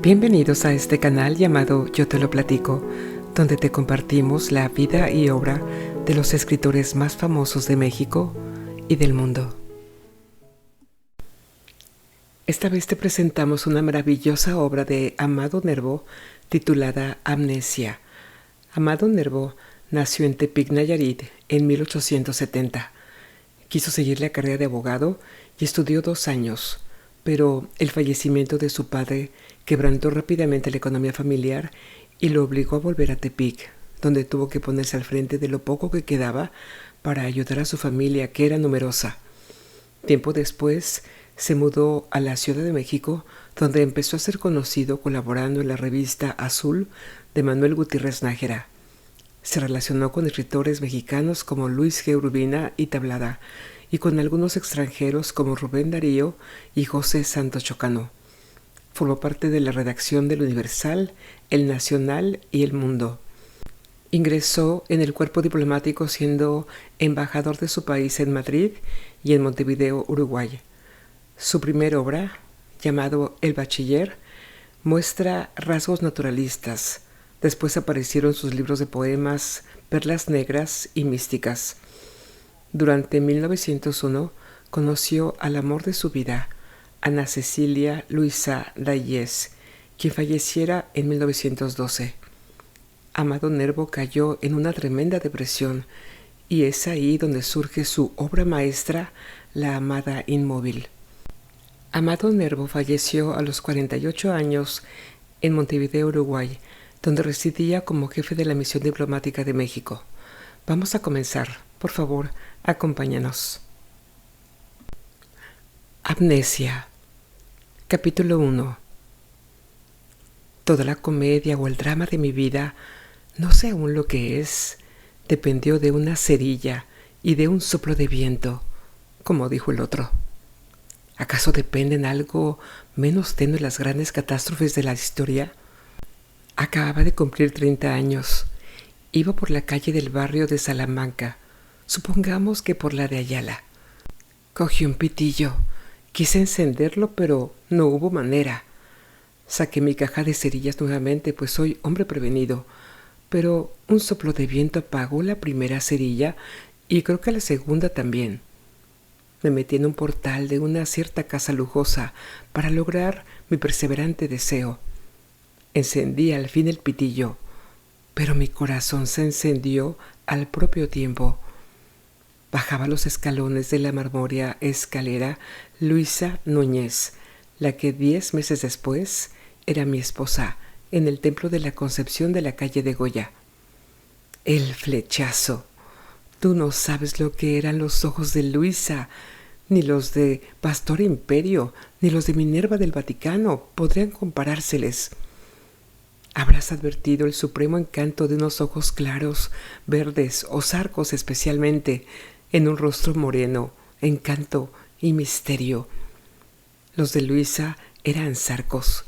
Bienvenidos a este canal llamado Yo Te Lo Platico, donde te compartimos la vida y obra de los escritores más famosos de México y del mundo. Esta vez te presentamos una maravillosa obra de Amado Nervo titulada Amnesia. Amado Nervo nació en Tepic, Nayarit, en 1870. Quiso seguir la carrera de abogado y estudió 2 años, pero el fallecimiento de su padre quebrantó rápidamente la economía familiar y lo obligó a volver a Tepic, donde tuvo que ponerse al frente de lo poco que quedaba para ayudar a su familia, que era numerosa. Tiempo después se mudó a la Ciudad de México, donde empezó a ser conocido colaborando en la revista Azul de Manuel Gutiérrez Nájera. Se relacionó con escritores mexicanos como Luis G. Urbina y Tablada, y con algunos extranjeros como Rubén Darío y José Santos Chocano. Formó parte de la redacción del Universal, El Nacional y El Mundo. Ingresó en el cuerpo diplomático siendo embajador de su país en Madrid y en Montevideo, Uruguay. Su primera obra, llamado El Bachiller, muestra rasgos naturalistas. Después aparecieron sus libros de poemas Perlas Negras y Místicas. Durante 1901 conoció al amor de su vida, Ana Cecilia Luisa Dayes, quien falleciera en 1912. Amado Nervo cayó en una tremenda depresión y es ahí donde surge su obra maestra, La amada inmóvil. Amado Nervo falleció a los 48 años en Montevideo, Uruguay, donde residía como jefe de la misión diplomática de México. Vamos a comenzar. Por favor, acompáñanos. Amnesia. Capítulo 1. Toda la comedia o el drama de mi vida, no sé aún lo que es, dependió de una cerilla y de un soplo de viento, como dijo el otro. ¿Acaso dependen algo menos tenue las grandes catástrofes de la historia? Acababa de cumplir 30 años. Iba por la calle del barrio de Salamanca, supongamos que por la de Ayala. Cogí un pitillo. Quise encenderlo, pero no hubo manera. Saqué mi caja de cerillas nuevamente, pues soy hombre prevenido, pero un soplo de viento apagó la primera cerilla y creo que la segunda también. Me metí en un portal de una cierta casa lujosa para lograr mi perseverante deseo. Encendí al fin el pitillo, pero mi corazón se encendió al propio tiempo. Bajaba los escalones de la marmórea escalera Luisa Núñez, la que 10 meses después era mi esposa, en el Templo de la Concepción de la calle de Goya. El flechazo. Tú no sabes lo que eran los ojos de Luisa, ni los de Pastor Imperio, ni los de Minerva del Vaticano podrían comparárseles. Habrás advertido el supremo encanto de unos ojos claros, verdes o zarcos especialmente, en un rostro moreno, encanto y misterio. Los de Luisa eran zarcos.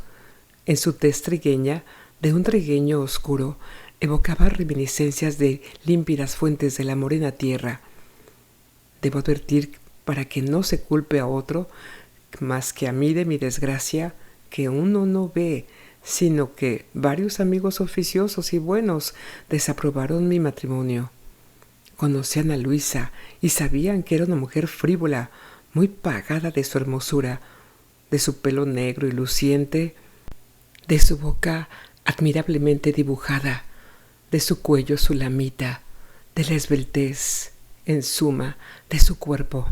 En su tez trigueña, de un trigueño oscuro, evocaba reminiscencias de límpidas fuentes de la morena tierra. Debo advertir, para que no se culpe a otro, más que a mí de mi desgracia, que uno no ve, sino que varios amigos oficiosos y buenos desaprobaron mi matrimonio. Conocían a Luisa y sabían que era una mujer frívola, muy pagada de su hermosura, de su pelo negro y luciente, de su boca admirablemente dibujada, de su cuello sulamita, de la esbeltez, en suma, de su cuerpo.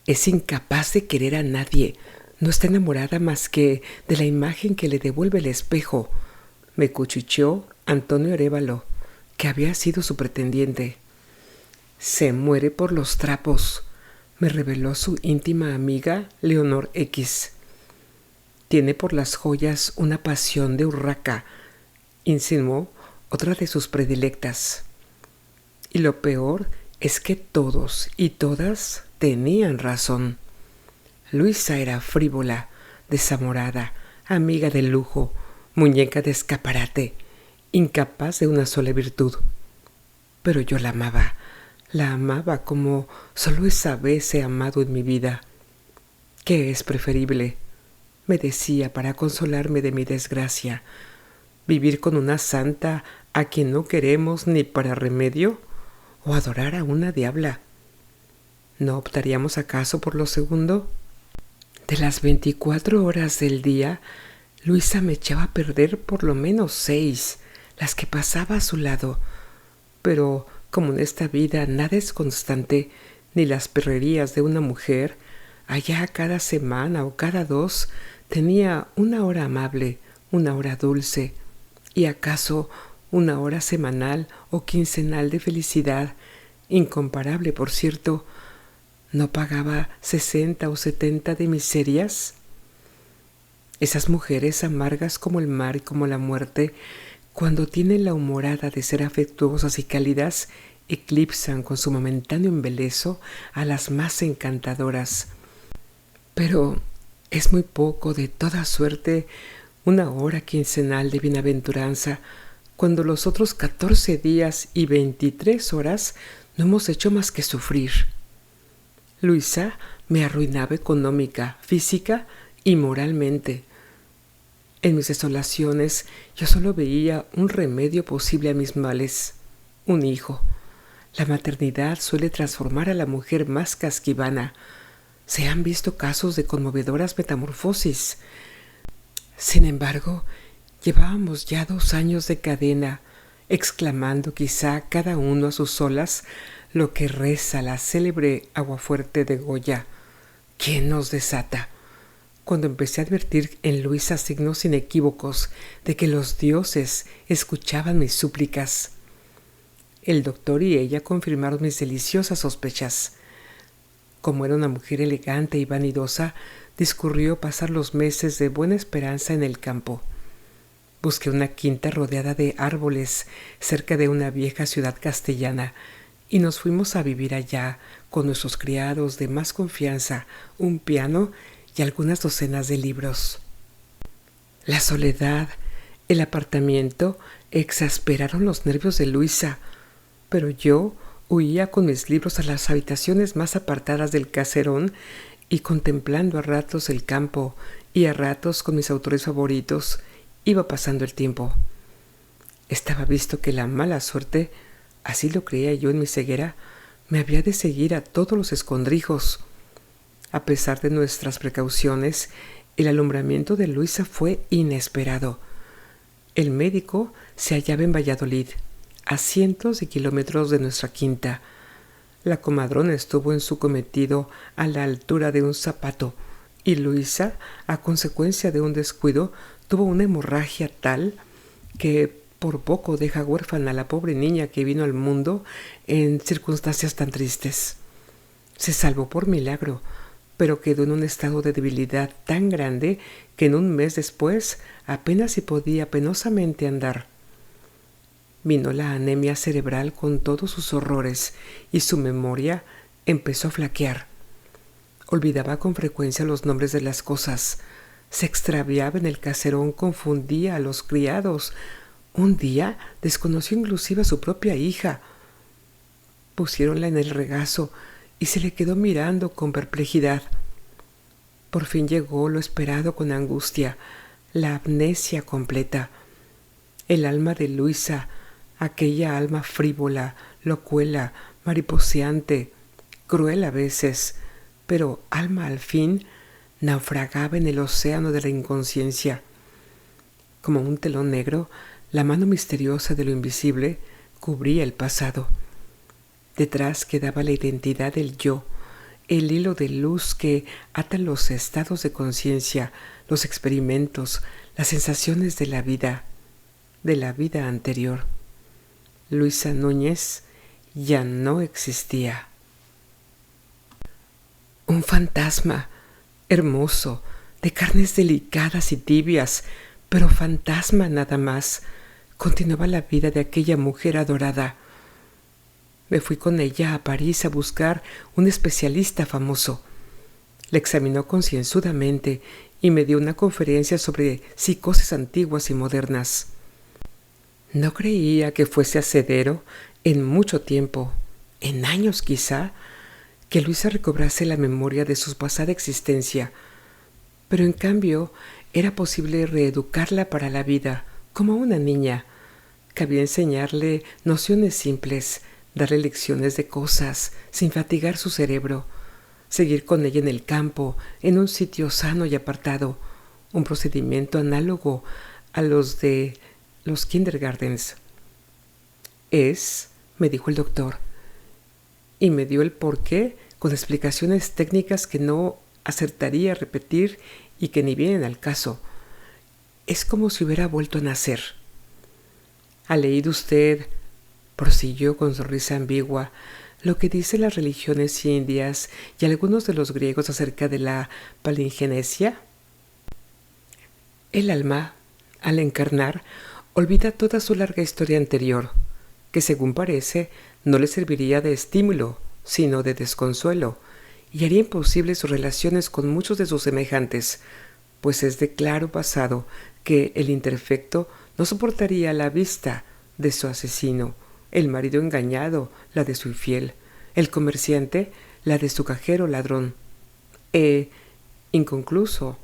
Es incapaz de querer a nadie, no está enamorada más que de la imagen que le devuelve el espejo, me cuchicheó Antonio Arévalo, que había sido su pretendiente. Se muere por los trapos, me reveló su íntima amiga Leonor X. Tiene por las joyas una pasión de urraca, insinuó otra de sus predilectas. Y lo peor es que todos y todas tenían razón. Luisa era frívola, desamorada, amiga del lujo, muñeca de escaparate, incapaz de una sola virtud. Pero yo la amaba como solo esa vez he amado en mi vida. ¿Qué es preferible? me decía para consolarme de mi desgracia. ¿Vivir con una santa a quien no queremos ni para remedio? ¿O adorar a una diabla? ¿No optaríamos acaso por lo segundo? De las 24 horas del día, Luisa me echaba a perder por lo menos 6, las que pasaba a su lado. Pero como en esta vida nada es constante, ni las perrerías de una mujer, allá cada semana o cada 2 tenía una hora amable, una hora dulce, y acaso una hora semanal o quincenal de felicidad, incomparable, por cierto. ¿No pagaba 60 o 70 de miserias? Esas mujeres amargas como el mar y como la muerte, cuando tienen la humorada de ser afectuosas y cálidas, eclipsan con su momentáneo embeleso a las más encantadoras. Pero es muy poco, de toda suerte, una hora quincenal de bienaventuranza, cuando los otros 14 días y 23 horas no hemos hecho más que sufrir. Luisa me arruinaba económica, física y moralmente. En mis desolaciones yo solo veía un remedio posible a mis males: un hijo. La maternidad suele transformar a la mujer más casquivana. Se han visto casos de conmovedoras metamorfosis. Sin embargo, llevábamos ya 2 años de cadena, exclamando quizá cada uno a sus solas lo que reza la célebre aguafuerte de Goya: ¿quién nos desata? Cuando empecé a advertir en Luisa signos inequívocos de que los dioses escuchaban mis súplicas. El doctor y ella confirmaron mis deliciosas sospechas. Como era una mujer elegante y vanidosa, discurrió pasar los meses de buena esperanza en el campo. Busqué una quinta rodeada de árboles cerca de una vieja ciudad castellana, y nos fuimos a vivir allá con nuestros criados de más confianza, un piano y algunas docenas de libros. La soledad, el apartamiento exasperaron los nervios de Luisa, pero yo huía con mis libros a las habitaciones más apartadas del caserón y, contemplando a ratos el campo y a ratos con mis autores favoritos, iba pasando el tiempo. Estaba visto que la mala suerte, así lo creía yo en mi ceguera, me había de seguir a todos los escondrijos. A pesar de nuestras precauciones, el alumbramiento de Luisa fue inesperado. El médico se hallaba en Valladolid, a cientos de kilómetros de nuestra quinta. La comadrona estuvo en su cometido a la altura de un zapato, y Luisa, a consecuencia de un descuido, tuvo una hemorragia tal que por poco deja huérfana a la pobre niña que vino al mundo en circunstancias tan tristes. Se salvó por milagro, pero quedó en un estado de debilidad tan grande que en un mes después apenas si podía penosamente andar. Vino la anemia cerebral con todos sus horrores y su memoria empezó a flaquear. Olvidaba con frecuencia los nombres de las cosas. Se extraviaba en el caserón, confundía a los criados. Un día desconoció inclusive a su propia hija. Pusiéronla en el regazo y se le quedó mirando con perplejidad. Por fin llegó lo esperado con angustia: la amnesia completa. El alma de Luisa, aquella alma frívola, locuela, mariposeante, cruel a veces, pero alma al fin, naufragaba en el océano de la inconsciencia. Como un telón negro, la mano misteriosa de lo invisible cubría el pasado. Detrás quedaba la identidad del yo, el hilo de luz que ata los estados de conciencia, los experimentos, las sensaciones de la vida anterior. Luisa Núñez ya no existía. Un fantasma, hermoso, de carnes delicadas y tibias, pero fantasma nada más, continuaba la vida de aquella mujer adorada. Me fui con ella a París a buscar un especialista famoso. La examinó concienzudamente y me dio una conferencia sobre psicosis antiguas y modernas. No creía que fuese hacedero en mucho tiempo, en años quizá, que Luisa recobrase la memoria de su pasada existencia, pero en cambio era posible reeducarla para la vida, como una niña. Cabía enseñarle nociones simples, darle lecciones de cosas, sin fatigar su cerebro, seguir con ella en el campo, en un sitio sano y apartado, un procedimiento análogo a los de los kindergartens. Me dijo el doctor, y me dio el porqué con explicaciones técnicas que no acertaría a repetir y que ni vienen al caso. Es como si hubiera vuelto a nacer. ¿Ha leído usted, prosiguió con sonrisa ambigua, lo que dicen las religiones indias y algunos de los griegos acerca de la palingenesia? El alma, al encarnar, olvida toda su larga historia anterior, que según parece no le serviría de estímulo, sino de desconsuelo, y haría imposibles sus relaciones con muchos de sus semejantes, pues es de claro pasado que el imperfecto no soportaría la vista de su asesino, el marido engañado la de su infiel, el comerciante la de su cajero ladrón, inconcluso,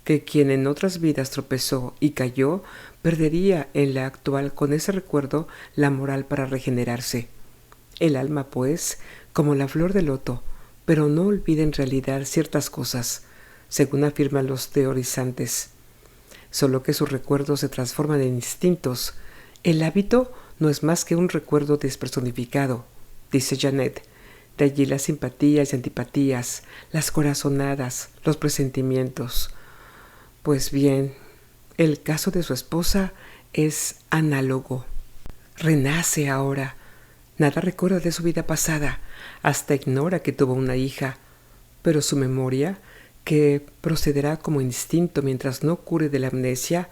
que quien en otras vidas tropezó y cayó, perdería en la actual con ese recuerdo la moral para regenerarse. El alma, pues, como la flor de loto, pero no olvida en realidad ciertas cosas, según afirman los teorizantes, solo que sus recuerdos se transforman en instintos. El hábito no es más que un recuerdo despersonificado, dice Janet. De allí las simpatías y antipatías, las corazonadas, los presentimientos. Pues bien, el caso de su esposa es análogo. Renace ahora. Nada recuerda de su vida pasada, hasta ignora que tuvo una hija, pero su memoria, que procederá como instinto mientras no cure de la amnesia,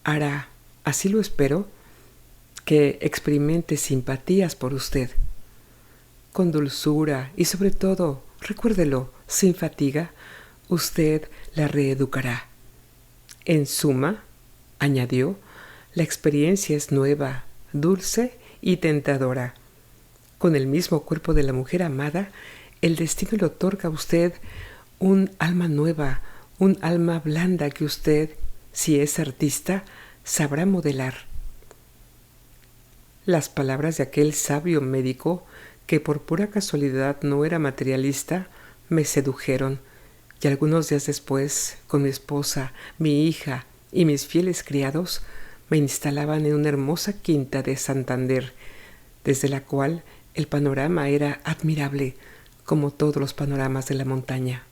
hará, así lo espero, que experimente simpatías por usted. Con dulzura y sobre todo, recuérdelo, sin fatiga, usted la reeducará. En suma, añadió, la experiencia es nueva, dulce y tentadora. Con el mismo cuerpo de la mujer amada, el destino le otorga a usted un alma nueva, un alma blanda que usted, si es artista, sabrá modelar. Las palabras de aquel sabio médico, que por pura casualidad no era materialista, me sedujeron, y algunos días después, con mi esposa, mi hija y mis fieles criados, me instalaban en una hermosa quinta de Santander, desde la cual el panorama era admirable, como todos los panoramas de la montaña.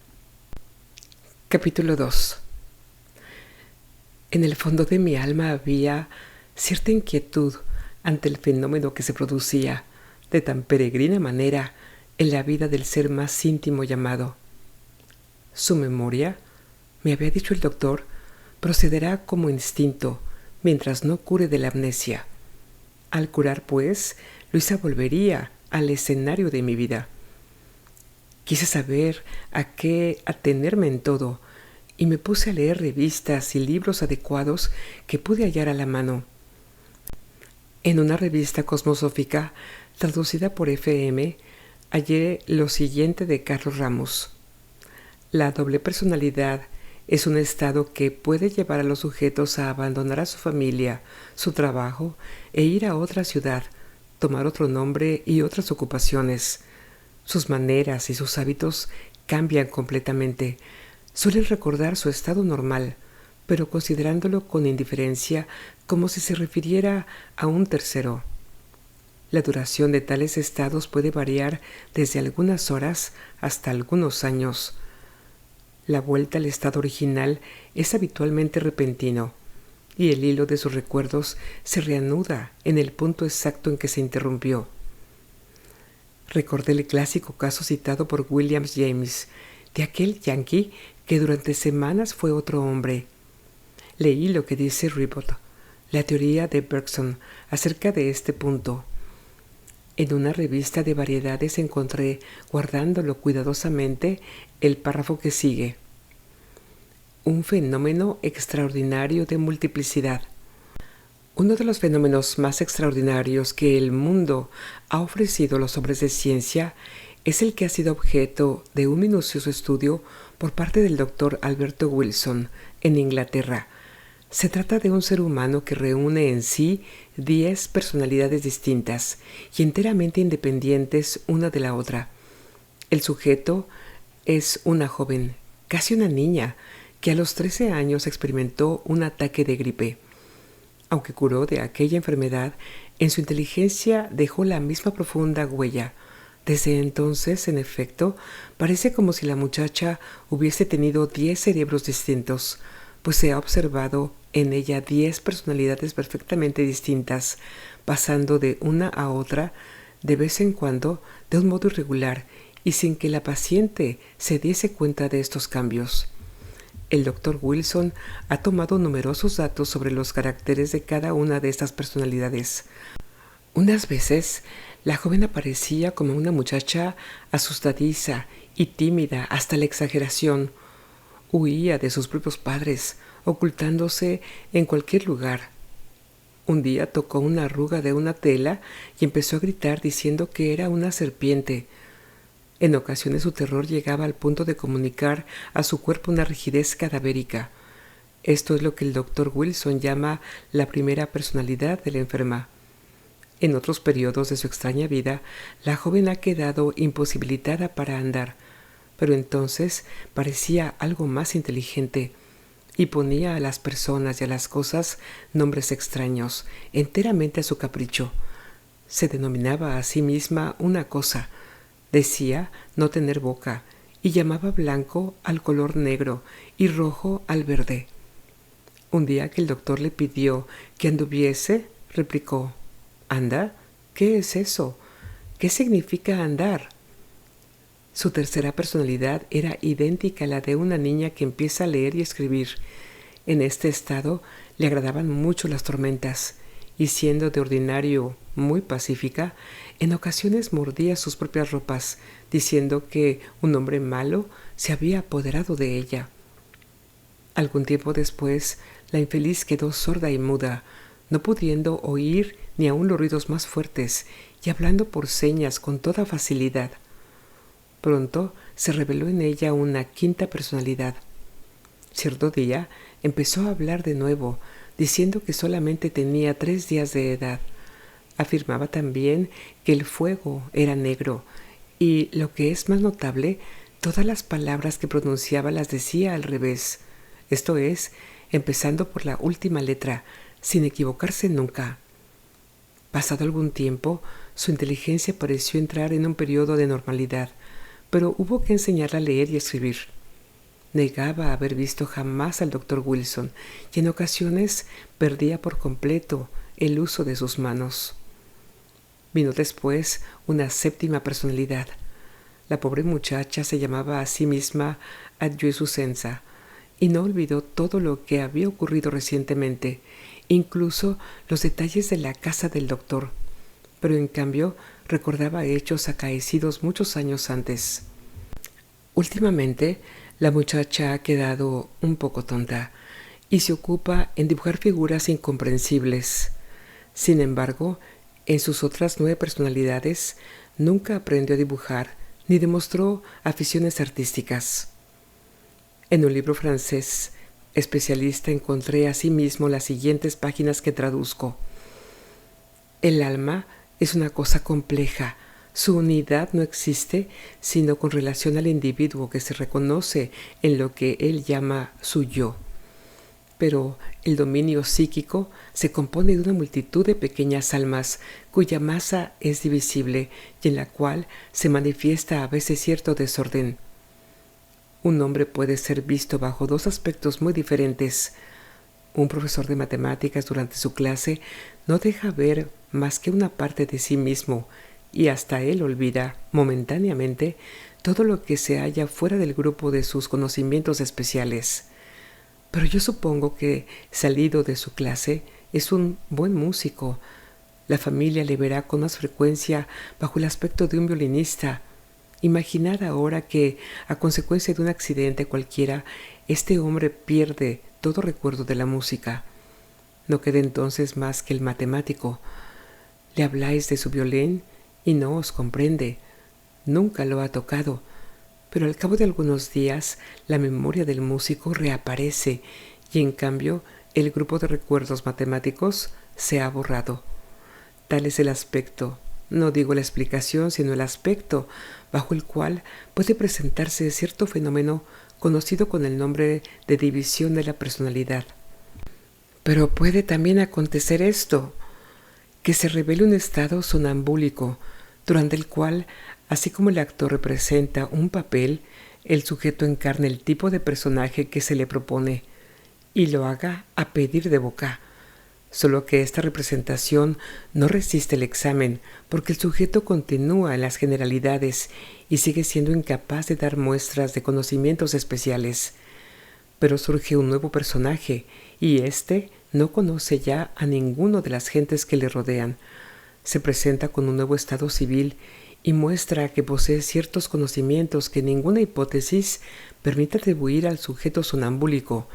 Capítulo 2. En el fondo de mi alma había cierta inquietud ante el fenómeno que se producía de tan peregrina manera en la vida del ser más íntimo llamado. Su memoria, me había dicho el doctor, procederá como instinto mientras no cure de la amnesia. Al curar, pues, Luisa volvería al escenario de mi vida. Quise saber a qué atenerme en todo y me puse a leer revistas y libros adecuados que pude hallar a la mano. En una revista cosmosófica traducida por FM, hallé lo siguiente de Carlos Ramos. La doble personalidad es un estado que puede llevar a los sujetos a abandonar a su familia, su trabajo e ir a otra ciudad, tomar otro nombre y otras ocupaciones. Sus maneras y sus hábitos cambian completamente. Suelen recordar su estado normal, pero considerándolo con indiferencia como si se refiriera a un tercero. La duración de tales estados puede variar desde algunas horas hasta algunos años. La vuelta al estado original es habitualmente repentino, y el hilo de sus recuerdos se reanuda en el punto exacto en que se interrumpió. Recordé el clásico caso citado por William James, de aquel yanqui que durante semanas fue otro hombre. Leí lo que dice Ribot, la teoría de Bergson, acerca de este punto. En una revista de variedades encontré, guardándolo cuidadosamente, el párrafo que sigue. Un fenómeno extraordinario de multiplicidad. Uno de los fenómenos más extraordinarios que el mundo ha ofrecido a los hombres de ciencia es el que ha sido objeto de un minucioso estudio por parte del doctor Alberto Wilson en Inglaterra. Se trata de un ser humano que reúne en sí 10 personalidades distintas y enteramente independientes una de la otra. El sujeto es una joven, casi una niña, que a los 13 años experimentó un ataque de gripe. Aunque curó de aquella enfermedad, en su inteligencia dejó la misma profunda huella. Desde entonces, en efecto, parece como si la muchacha hubiese tenido 10 cerebros distintos, pues se ha observado en ella 10 personalidades perfectamente distintas, pasando de una a otra de vez en cuando de un modo irregular y sin que la paciente se diese cuenta de estos cambios. El doctor Wilson ha tomado numerosos datos sobre los caracteres de cada una de estas personalidades. Unas veces, la joven aparecía como una muchacha asustadiza y tímida hasta la exageración. Huía de sus propios padres, ocultándose en cualquier lugar. Un día tocó una arruga de una tela y empezó a gritar diciendo que era una serpiente. En ocasiones su terror llegaba al punto de comunicar a su cuerpo una rigidez cadavérica. Esto es lo que el doctor Wilson llama la primera personalidad de la enferma. En otros periodos de su extraña vida, la joven ha quedado imposibilitada para andar, pero entonces parecía algo más inteligente y ponía a las personas y a las cosas nombres extraños, enteramente a su capricho. Se denominaba a sí misma una cosa, decía no tener boca, y llamaba blanco al color negro y rojo al verde. Un día que el doctor le pidió que anduviese, replicó: ¿Anda? ¿Qué es eso? ¿Qué significa andar? Su tercera personalidad era idéntica a la de una niña que empieza a leer y escribir. En este estado le agradaban mucho las tormentas, y siendo de ordinario muy pacífica, en ocasiones mordía sus propias ropas, diciendo que un hombre malo se había apoderado de ella. Algún tiempo después, la infeliz quedó sorda y muda, no pudiendo oír ni aun los ruidos más fuertes, y hablando por señas con toda facilidad. Pronto se reveló en ella una quinta personalidad. Cierto día empezó a hablar de nuevo, diciendo que solamente tenía 3 días de edad. Afirmaba también que el fuego era negro y, lo que es más notable, todas las palabras que pronunciaba las decía al revés, esto es, empezando por la última letra, sin equivocarse nunca. Pasado algún tiempo, su inteligencia pareció entrar en un periodo de normalidad, pero hubo que enseñarla a leer y escribir. Negaba haber visto jamás al doctor Wilson y en ocasiones perdía por completo el uso de sus manos. Vino después una séptima personalidad. La pobre muchacha se llamaba a sí misma Adjuezusenza y no olvidó todo lo que había ocurrido recientemente, incluso los detalles de la casa del doctor, pero en cambio recordaba hechos acaecidos muchos años antes. Últimamente, la muchacha ha quedado un poco tonta y se ocupa en dibujar figuras incomprensibles. Sin embargo, en sus otras 9 personalidades nunca aprendió a dibujar ni demostró aficiones artísticas. En un libro francés especialista encontré asimismo las siguientes páginas que traduzco. El alma es una cosa compleja. Su unidad no existe sino con relación al individuo que se reconoce en lo que él llama su yo. Pero el dominio psíquico se compone de una multitud de pequeñas almas cuya masa es divisible y en la cual se manifiesta a veces cierto desorden. Un hombre puede ser visto bajo 2 aspectos muy diferentes. Un profesor de matemáticas durante su clase no deja ver más que una parte de sí mismo y hasta él olvida momentáneamente todo lo que se halla fuera del grupo de sus conocimientos especiales. Pero yo supongo que, salido de su clase, es un buen músico. La familia le verá con más frecuencia bajo el aspecto de un violinista. Imaginad ahora que, a consecuencia de un accidente cualquiera, este hombre pierde todo recuerdo de la música. No queda entonces más que el matemático. Le habláis de su violín y no os comprende. Nunca lo ha tocado, pero al cabo de algunos días la memoria del músico reaparece y en cambio el grupo de recuerdos matemáticos se ha borrado. Tal es el aspecto, no digo la explicación, sino el aspecto bajo el cual puede presentarse cierto fenómeno conocido con el nombre de división de la personalidad. Pero puede también acontecer esto, que se revele un estado sonambúlico, durante el cual, así como el actor representa un papel, el sujeto encarna el tipo de personaje que se le propone, y lo haga a pedir de boca. Solo que esta representación no resiste el examen, porque el sujeto continúa en las generalidades y sigue siendo incapaz de dar muestras de conocimientos especiales. Pero surge un nuevo personaje, y éste no conoce ya a ninguno de las gentes que le rodean. Se presenta con un nuevo estado civil y muestra que posee ciertos conocimientos que ninguna hipótesis permite atribuir al sujeto sonambúlico,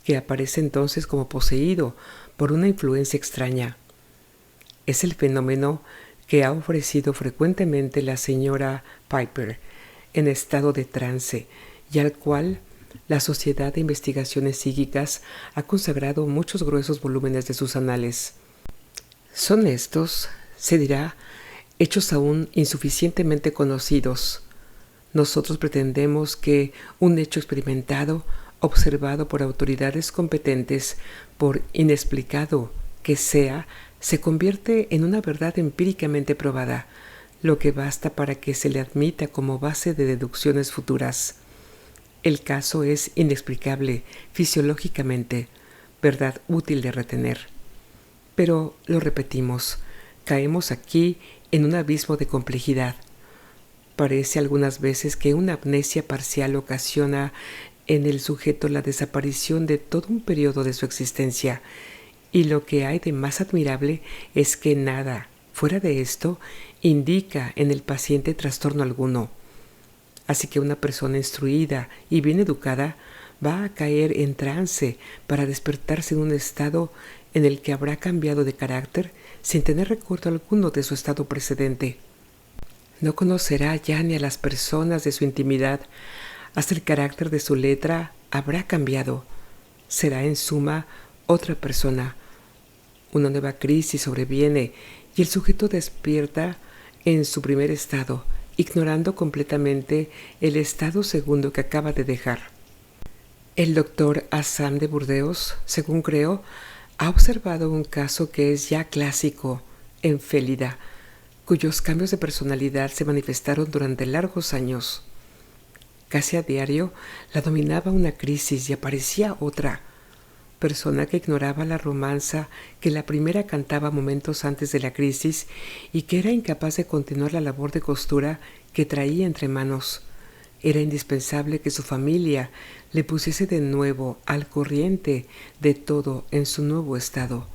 que aparece entonces como poseído por una influencia extraña. Es el fenómeno que ha ofrecido frecuentemente la señora Piper en estado de trance y al cual la Sociedad de Investigaciones Psíquicas ha consagrado muchos gruesos volúmenes de sus anales. Son estos, se dirá, hechos aún insuficientemente conocidos. Nosotros pretendemos que un hecho experimentado, observado por autoridades competentes, por inexplicado que sea, se convierte en una verdad empíricamente probada, lo que basta para que se le admita como base de deducciones futuras. El caso es inexplicable fisiológicamente, verdad útil de retener. Pero, lo repetimos, caemos aquí en un abismo de complejidad. Parece algunas veces que una amnesia parcial ocasiona en el sujeto la desaparición de todo un periodo de su existencia, y lo que hay de más admirable es que nada, fuera de esto, indica en el paciente trastorno alguno. Así que una persona instruida y bien educada va a caer en trance para despertarse en un estado en el que habrá cambiado de carácter sin tener recuerdo alguno de su estado precedente. No conocerá ya ni a las personas de su intimidad, hasta el carácter de su letra habrá cambiado. Será en suma otra persona. Una nueva crisis sobreviene y el sujeto despierta en su primer estado, ignorando completamente el estado segundo que acaba de dejar. El doctor Assam de Burdeos, según creo, ha observado un caso que es ya clásico en Félida, cuyos cambios de personalidad se manifestaron durante largos años. Casi a diario la dominaba una crisis y aparecía otra, persona que ignoraba la romanza que la primera cantaba momentos antes de la crisis y que era incapaz de continuar la labor de costura que traía entre manos. Era indispensable que su familia le pusiese de nuevo al corriente de todo en su nuevo estado.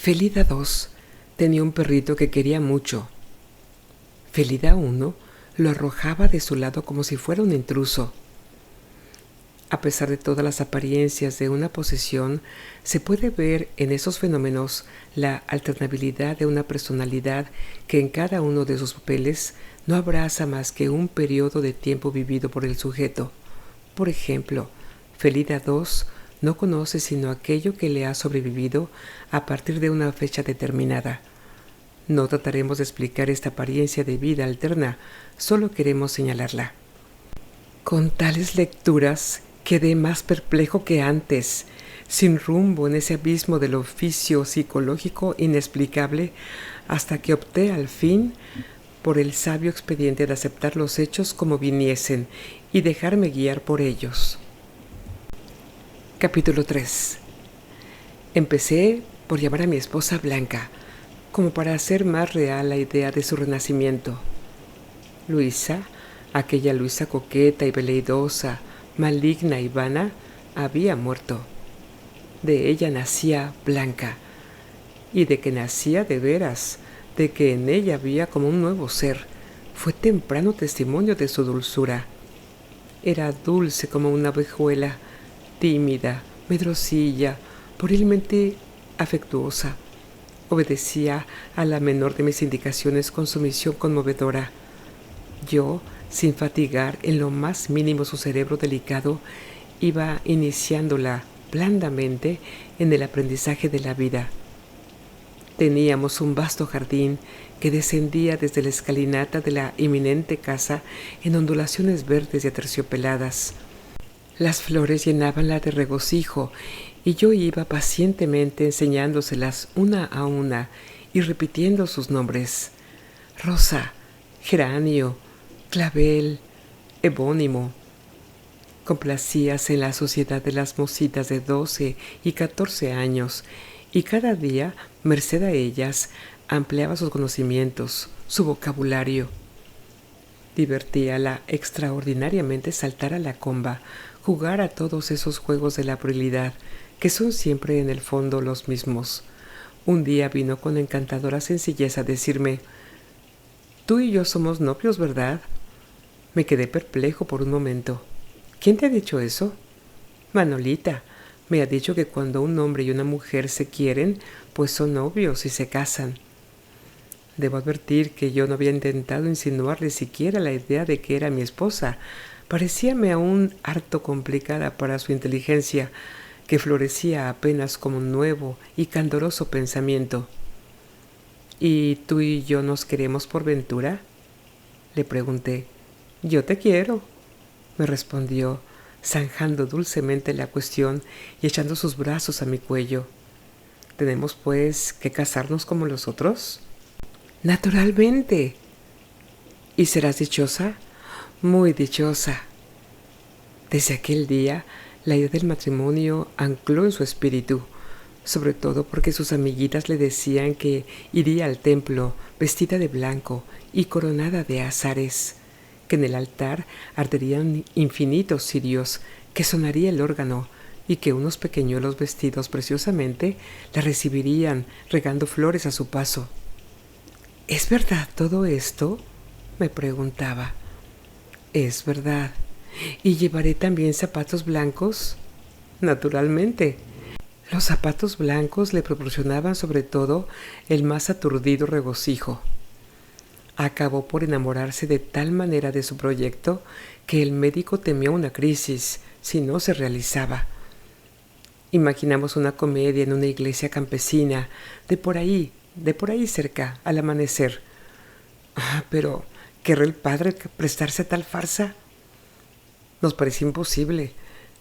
Felida II tenía un perrito que quería mucho. Felida I lo arrojaba de su lado como si fuera un intruso. A pesar de todas las apariencias de una posesión, se puede ver en esos fenómenos la alternabilidad de una personalidad que en cada uno de sus papeles no abraza más que un periodo de tiempo vivido por el sujeto. Por ejemplo, Felida II no conoce sino aquello que le ha sobrevivido a partir de una fecha determinada. No trataremos de explicar esta apariencia de vida alterna, solo queremos señalarla. Con tales lecturas quedé más perplejo que antes, sin rumbo en ese abismo del oficio psicológico inexplicable, hasta que opté al fin por el sabio expediente de aceptar los hechos como viniesen y dejarme guiar por ellos. Capítulo 3. Empecé por llamar a mi esposa Blanca, como para hacer más real la idea de su renacimiento. Luisa, aquella Luisa coqueta y veleidosa, maligna y vana, había muerto. De ella nacía Blanca, y de que nacía de veras, de que en ella había como un nuevo ser, fue temprano testimonio de su dulzura. Era dulce como una abejuela, tímida, medrosilla, puerilmente afectuosa. Obedecía a la menor de mis indicaciones con sumisión conmovedora. Yo, sin fatigar en lo más mínimo su cerebro delicado, iba iniciándola blandamente en el aprendizaje de la vida. Teníamos un vasto jardín que descendía desde la escalinata de la inminente casa en ondulaciones verdes y aterciopeladas. Las flores llenábanla de regocijo y yo iba pacientemente enseñándoselas una a una y repitiendo sus nombres: rosa, geranio, clavel, ebónimo. Complacíase en la sociedad de las mocitas de 12 y 14 años y cada día, merced a ellas, ampliaba sus conocimientos, su vocabulario. Divertíala extraordinariamente saltar a la comba, jugar a todos esos juegos de la puerilidad, que son siempre en el fondo los mismos. Un día vino con encantadora sencillez a decirme: «Tú y yo somos novios, ¿verdad?». Me quedé perplejo por un momento. «¿Quién te ha dicho eso?». «Manolita. Me ha dicho que cuando un hombre y una mujer se quieren, pues son novios y se casan». Debo advertir que yo no había intentado insinuarle siquiera la idea de que era mi esposa. Parecíame aún harto complicada para su inteligencia, que florecía apenas como un nuevo y candoroso pensamiento. «¿Y tú y yo nos queremos por ventura?», le pregunté. «Yo te quiero», me respondió, zanjando dulcemente la cuestión y echando sus brazos a mi cuello. «¿Tenemos, pues, que casarnos como los otros?». «Naturalmente». «¿Y serás dichosa?». «Muy dichosa». Desde aquel día, la idea del matrimonio ancló en su espíritu, sobre todo porque sus amiguitas le decían que iría al templo vestida de blanco y coronada de azares, que en el altar arderían infinitos cirios, que sonaría el órgano y que unos pequeñuelos vestidos preciosamente la recibirían regando flores a su paso. «¿Es verdad todo esto?», me preguntaba. «Es verdad». «¿Y llevaré también zapatos blancos?». «Naturalmente». Los zapatos blancos le proporcionaban sobre todo el más aturdido regocijo. Acabó por enamorarse de tal manera de su proyecto que el médico temía una crisis si no se realizaba. Imaginamos una comedia en una iglesia campesina, de por ahí cerca, al amanecer. Pero, ¿querrá el padre prestarse a tal farsa? Nos parecía imposible.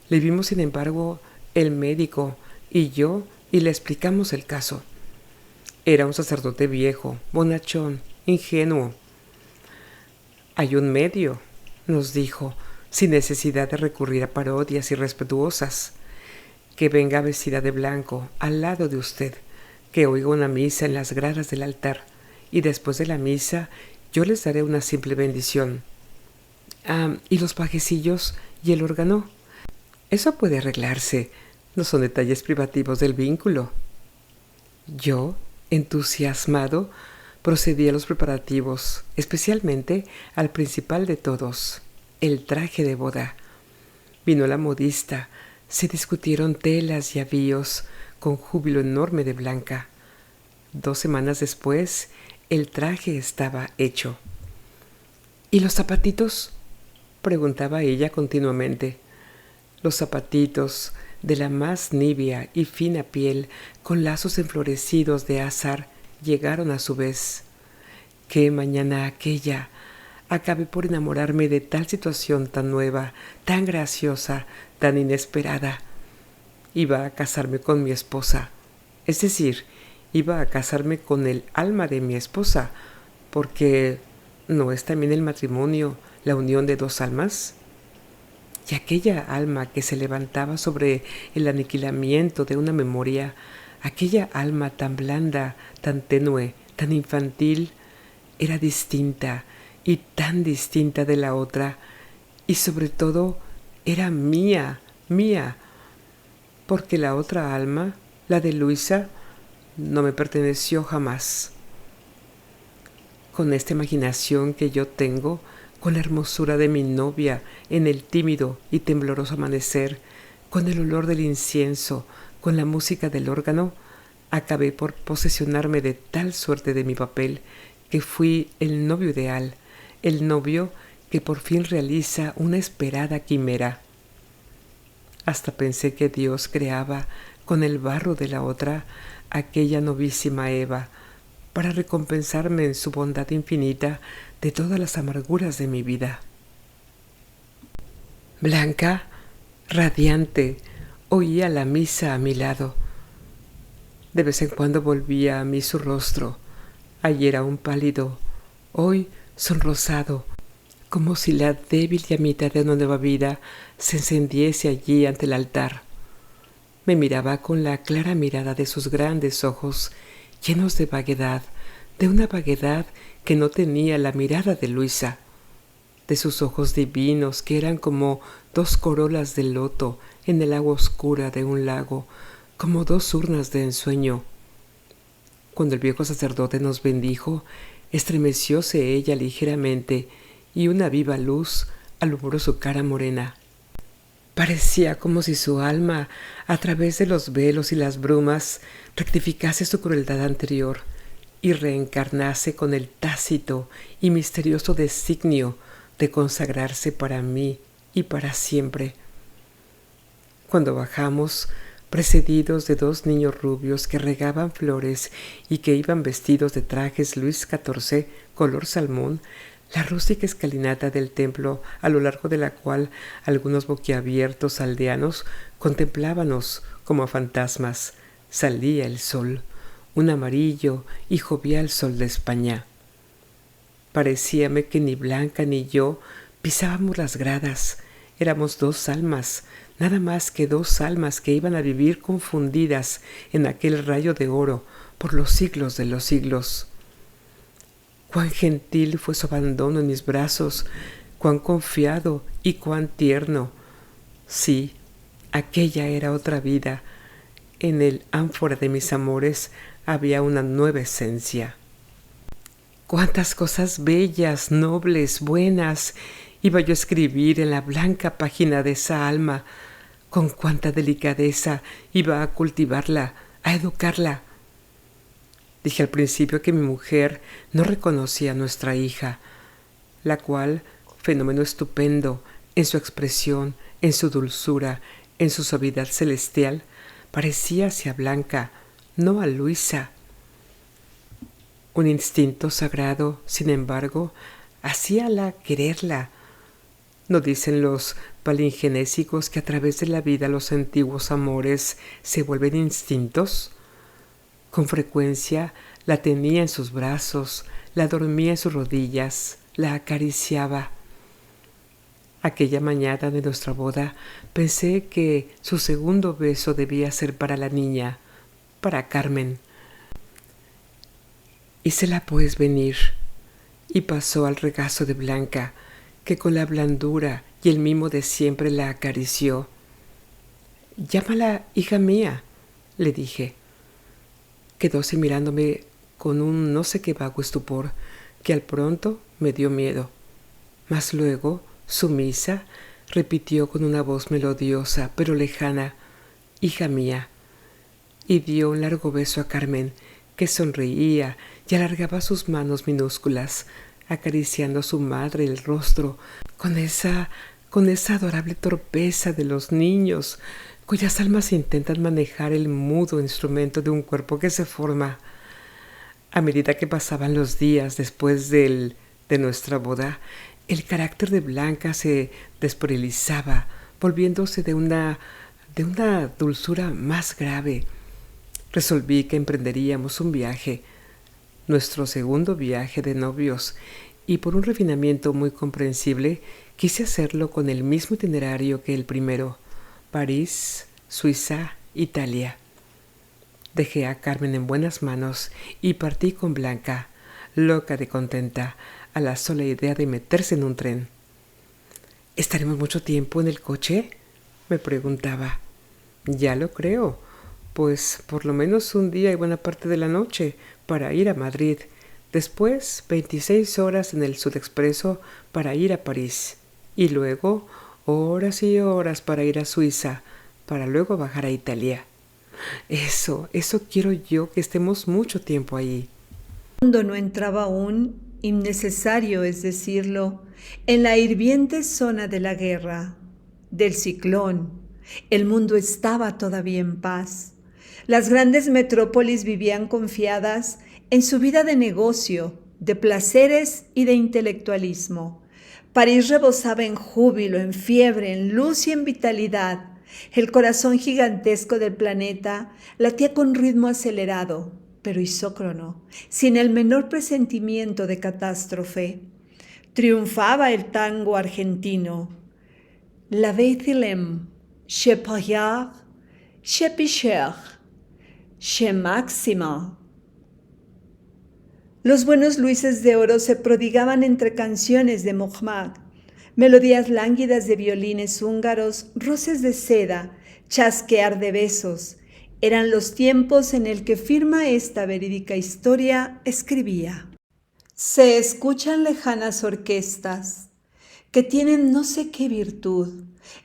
Le vimos, sin embargo, el médico y yo, y le explicamos el caso. Era un sacerdote viejo, bonachón, ingenuo. «Hay un medio», nos dijo, sin necesidad de recurrir a parodias irrespetuosas. «Que venga vestida de blanco al lado de usted, que oiga una misa en las gradas del altar, y después de la misa yo les daré una simple bendición». «¿Y los pajecillos y el órgano?». «Eso puede arreglarse, no son detalles privativos del vínculo». Yo, entusiasmado, procedí a los preparativos, especialmente al principal de todos, el traje de boda. Vino la modista, se discutieron telas y avíos, con júbilo enorme de Blanca. 2 semanas después, el traje estaba hecho. ¿Y los zapatitos?, preguntaba ella continuamente. Los zapatitos, de la más nibia y fina piel, con lazos enflorecidos de azahar, llegaron a su vez. ¡Qué mañana aquella! Acabé por enamorarme de tal situación tan nueva, tan graciosa, tan inesperada. Iba a casarme con mi esposa, es decir, iba a casarme con el alma de mi esposa, porque ¿no es también el matrimonio la unión de 2 almas? Y aquella alma que se levantaba sobre el aniquilamiento de una memoria, aquella alma tan blanda, tan tenue, tan infantil, era distinta y tan distinta de la otra, y sobre todo era mía, porque la otra alma, la de Luisa, no me perteneció jamás. Con esta imaginación que yo tengo, con la hermosura de mi novia en el tímido y tembloroso amanecer, con el olor del incienso, con la música del órgano, acabé por posesionarme de tal suerte de mi papel que fui el novio ideal, el novio que por fin realiza una esperada quimera. Hasta pensé que Dios creaba con el barro de la otra aquella novísima Eva, para recompensarme en su bondad infinita de todas las amarguras de mi vida. Blanca, radiante, oía la misa a mi lado. De vez en cuando volvía a mí su rostro, ayer aún pálido, hoy sonrosado, como si la débil llamita de una nueva vida se encendiese allí ante el altar. Me miraba con la clara mirada de sus grandes ojos, llenos de vaguedad, de una vaguedad que no tenía la mirada de Luisa, de sus ojos divinos que eran como 2 corolas de loto en el agua oscura de un lago, como 2 urnas de ensueño. Cuando el viejo sacerdote nos bendijo, estremecióse ella ligeramente y una viva luz alumbró su cara morena. Parecía como si su alma, a través de los velos y las brumas, rectificase su crueldad anterior y reencarnase con el tácito y misterioso designio de consagrarse para mí y para siempre. Cuando bajamos, precedidos de 2 niños rubios que regaban flores y que iban vestidos de trajes Luis XIV color salmón, la rústica escalinata del templo, a lo largo de la cual algunos boquiabiertos aldeanos contemplábamos como a fantasmas, salía el sol, un amarillo y jovial sol de España. Parecíame que ni Blanca ni yo pisábamos las gradas, éramos 2 almas, nada más que 2 almas que iban a vivir confundidas en aquel rayo de oro por los siglos de los siglos. Cuán gentil fue su abandono en mis brazos, cuán confiado y cuán tierno. Sí, aquella era otra vida. En el ánfora de mis amores había una nueva esencia. Cuántas cosas bellas, nobles, buenas iba yo a escribir en la blanca página de esa alma. Con cuánta delicadeza iba a cultivarla, a educarla. Dije al principio que mi mujer no reconocía a nuestra hija, la cual, fenómeno estupendo en su expresión, en su dulzura, en su suavidad celestial, parecía hacia Blanca, no a Luisa. Un instinto sagrado, sin embargo, hacíala quererla. ¿No dicen los palingenésicos que a través de la vida los antiguos amores se vuelven instintos? Con frecuencia la tenía en sus brazos, la dormía en sus rodillas, la acariciaba. Aquella mañana de nuestra boda pensé que su segundo beso debía ser para la niña, para Carmen. Hícela pues venir, y pasó al regazo de Blanca, que con la blandura y el mimo de siempre la acarició. «Llámala, hija mía», le dije. Quedóse mirándome con un no sé qué vago estupor que al pronto me dio miedo. Mas luego, sumisa, repitió con una voz melodiosa pero lejana: «Hija mía», y dio un largo beso a Carmen, que sonreía y alargaba sus manos minúsculas, acariciando a su madre el rostro con esa adorable torpeza de los niños, cuyas almas intentan manejar el mudo instrumento de un cuerpo que se forma. A medida que pasaban los días después de nuestra boda, el carácter de Blanca se despuerilizaba, volviéndose de una dulzura más grave. Resolví que emprenderíamos un viaje, nuestro segundo viaje de novios, y por un refinamiento muy comprensible quise hacerlo con el mismo itinerario que el primero: París, Suiza, Italia. Dejé a Carmen en buenas manos y partí con Blanca, loca de contenta a la sola idea de meterse en un tren. «¿Estaremos mucho tiempo en el coche?», me preguntaba. «Ya lo creo, pues por lo menos un día y buena parte de la noche para ir a Madrid. Después 26 horas en el Sudexpreso para ir a París. Y luego horas y horas para ir a Suiza, para luego bajar a Italia. Eso quiero yo, que estemos mucho tiempo ahí». El mundo no entraba aún, innecesario es decirlo, en la hirviente zona de la guerra, del ciclón. El mundo estaba todavía en paz. Las grandes metrópolis vivían confiadas en su vida de negocio, de placeres y de intelectualismo. París rebosaba en júbilo, en fiebre, en luz y en vitalidad. El corazón gigantesco del planeta latía con ritmo acelerado, pero isócrono, sin el menor presentimiento de catástrofe. Triunfaba el tango argentino. La Veithilem, Chez Paillard, Chez Pichard, Chez Maxima. Los buenos luises de oro se prodigaban entre canciones de Mohamed, melodías lánguidas de violines húngaros, roces de seda, chasquear de besos. Eran los tiempos en el que firma esta verídica historia escribía. Se escuchan lejanas orquestas que tienen no sé qué virtud.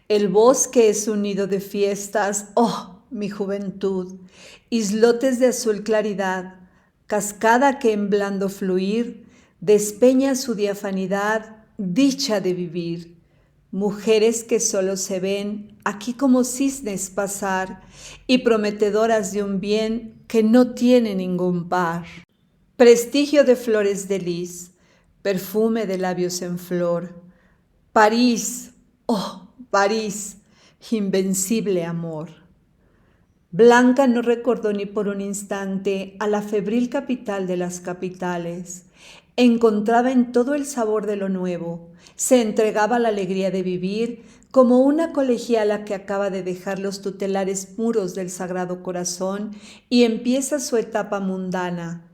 El bosque es un nido de fiestas, oh, mi juventud, islotes de azul claridad, cascada que en blando fluir despeña su diafanidad, dicha de vivir. Mujeres que solo se ven aquí como cisnes pasar y prometedoras de un bien que no tiene ningún par. Prestigio de flores de lis, perfume de labios en flor. París, oh París, invencible amor. Blanca no recordó ni por un instante a la febril capital de las capitales. Encontraba en todo el sabor de lo nuevo. Se entregaba a la alegría de vivir como una colegiala que acaba de dejar los tutelares muros del Sagrado Corazón y empieza su etapa mundana.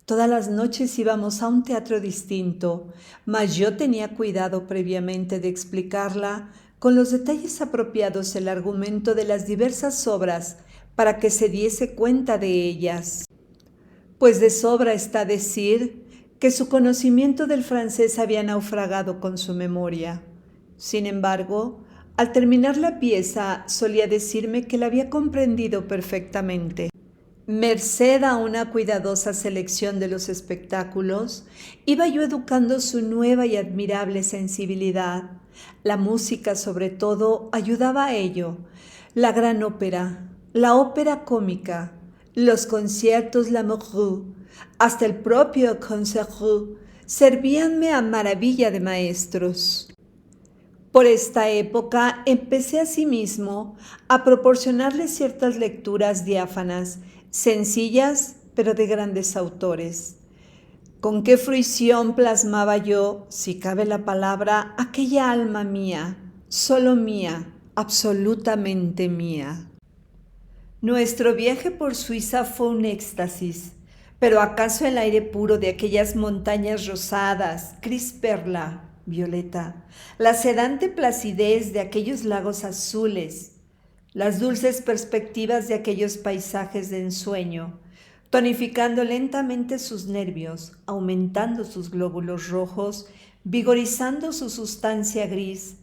Todas las noches íbamos a un teatro distinto, mas yo tenía cuidado previamente de explicarla con los detalles apropiados el argumento de las diversas obras para que se diese cuenta de ellas. Pues de sobra está decir que su conocimiento del francés había naufragado con su memoria. Sin embargo, al terminar la pieza solía decirme que la había comprendido perfectamente. Merced a una cuidadosa selección de los espectáculos, iba yo educando su nueva y admirable sensibilidad. La música, sobre todo, ayudaba a ello. La gran ópera, la ópera cómica, los conciertos Lamoureux, hasta el propio Concertgebouw, servíanme a maravilla de maestros. Por esta época empecé asimismo a proporcionarle ciertas lecturas diáfanas, sencillas pero de grandes autores. Con qué fruición plasmaba yo, si cabe la palabra, aquella alma mía, solo mía, absolutamente mía. Nuestro viaje por Suiza fue un éxtasis, pero ¿acaso el aire puro de aquellas montañas rosadas, gris perla, violeta, la sedante placidez de aquellos lagos azules, las dulces perspectivas de aquellos paisajes de ensueño, tonificando lentamente sus nervios, aumentando sus glóbulos rojos, vigorizando su sustancia gris,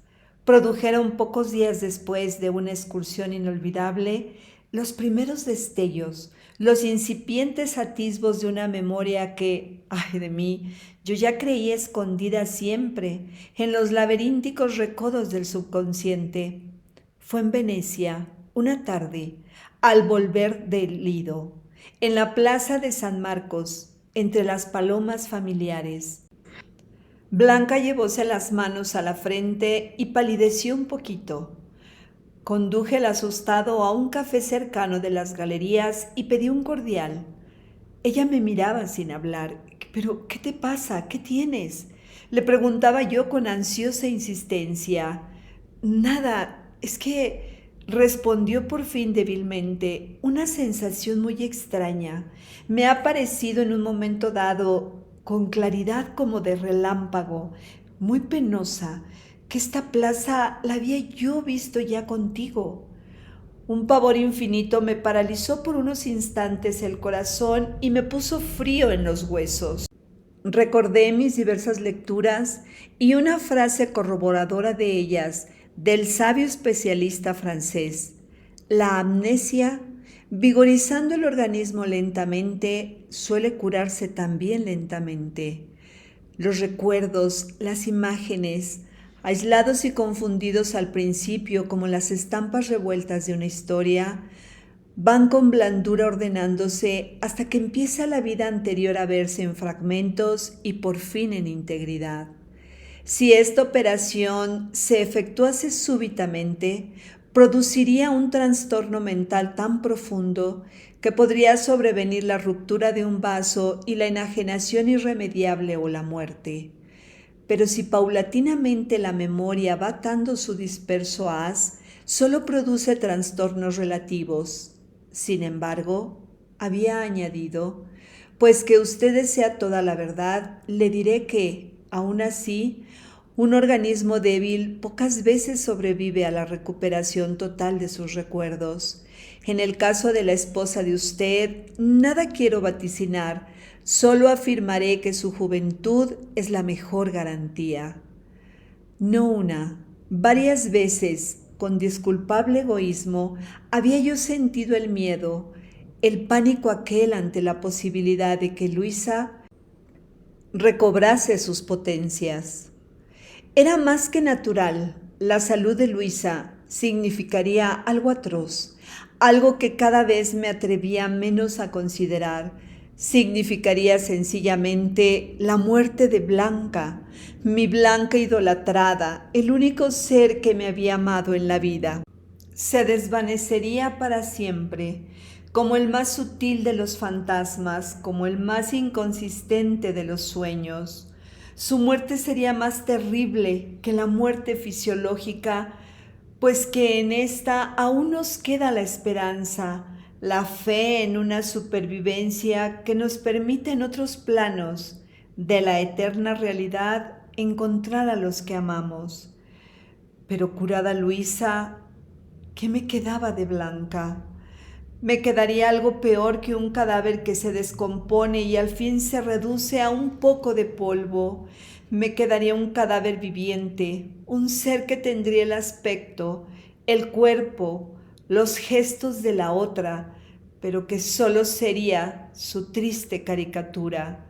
produjeron pocos días después de una excursión inolvidable los primeros destellos, los incipientes atisbos de una memoria que, ay de mí, yo ya creía escondida siempre en los laberínticos recodos del subconsciente. Fue en Venecia, una tarde, al volver del Lido, en la plaza de San Marcos, entre las palomas familiares. Blanca llevóse las manos a la frente y palideció un poquito. Conduje el asustado a un café cercano de las galerías y pedí un cordial. Ella me miraba sin hablar. «¿Pero qué te pasa? ¿Qué tienes?», le preguntaba yo con ansiosa insistencia. «Nada, es que», respondió por fin débilmente, «una sensación muy extraña. Me ha parecido en un momento dado, con claridad como de relámpago, muy penosa, que esta plaza la había yo visto ya contigo». Un pavor infinito me paralizó por unos instantes el corazón y me puso frío en los huesos. Recordé mis diversas lecturas y una frase corroboradora de ellas del sabio especialista francés: la amnesia, vigorizando el organismo lentamente, suele curarse también lentamente. Los recuerdos, las imágenes, aislados y confundidos al principio como las estampas revueltas de una historia, van con blandura ordenándose hasta que empieza la vida anterior a verse en fragmentos y por fin en integridad. Si esta operación se efectuase súbitamente, produciría un trastorno mental tan profundo que podría sobrevenir la ruptura de un vaso y la enajenación irremediable o la muerte. Pero si paulatinamente la memoria va atando su disperso haz, solo produce trastornos relativos. Sin embargo, había añadido, pues que usted desea toda la verdad, le diré que, aún así, un organismo débil pocas veces sobrevive a la recuperación total de sus recuerdos. En el caso de la esposa de usted, nada quiero vaticinar, solo afirmaré que su juventud es la mejor garantía. No una, varias veces, con disculpable egoísmo, había yo sentido el miedo, el pánico aquel ante la posibilidad de que Luisa recobrase sus potencias. Era más que natural. La salud de Luisa significaría algo atroz, algo que cada vez me atrevía menos a considerar. Significaría sencillamente la muerte de Blanca, mi Blanca idolatrada, el único ser que me había amado en la vida. Se desvanecería para siempre, como el más sutil de los fantasmas, como el más inconsistente de los sueños. Su muerte sería más terrible que la muerte fisiológica, pues que en esta aún nos queda la esperanza, la fe en una supervivencia que nos permite en otros planos de la eterna realidad encontrar a los que amamos. Pero curada Luisa, ¿qué me quedaba de Blanca? Me quedaría algo peor que un cadáver que se descompone y al fin se reduce a un poco de polvo. Me quedaría un cadáver viviente, un ser que tendría el aspecto, el cuerpo, los gestos de la otra, pero que solo sería su triste caricatura.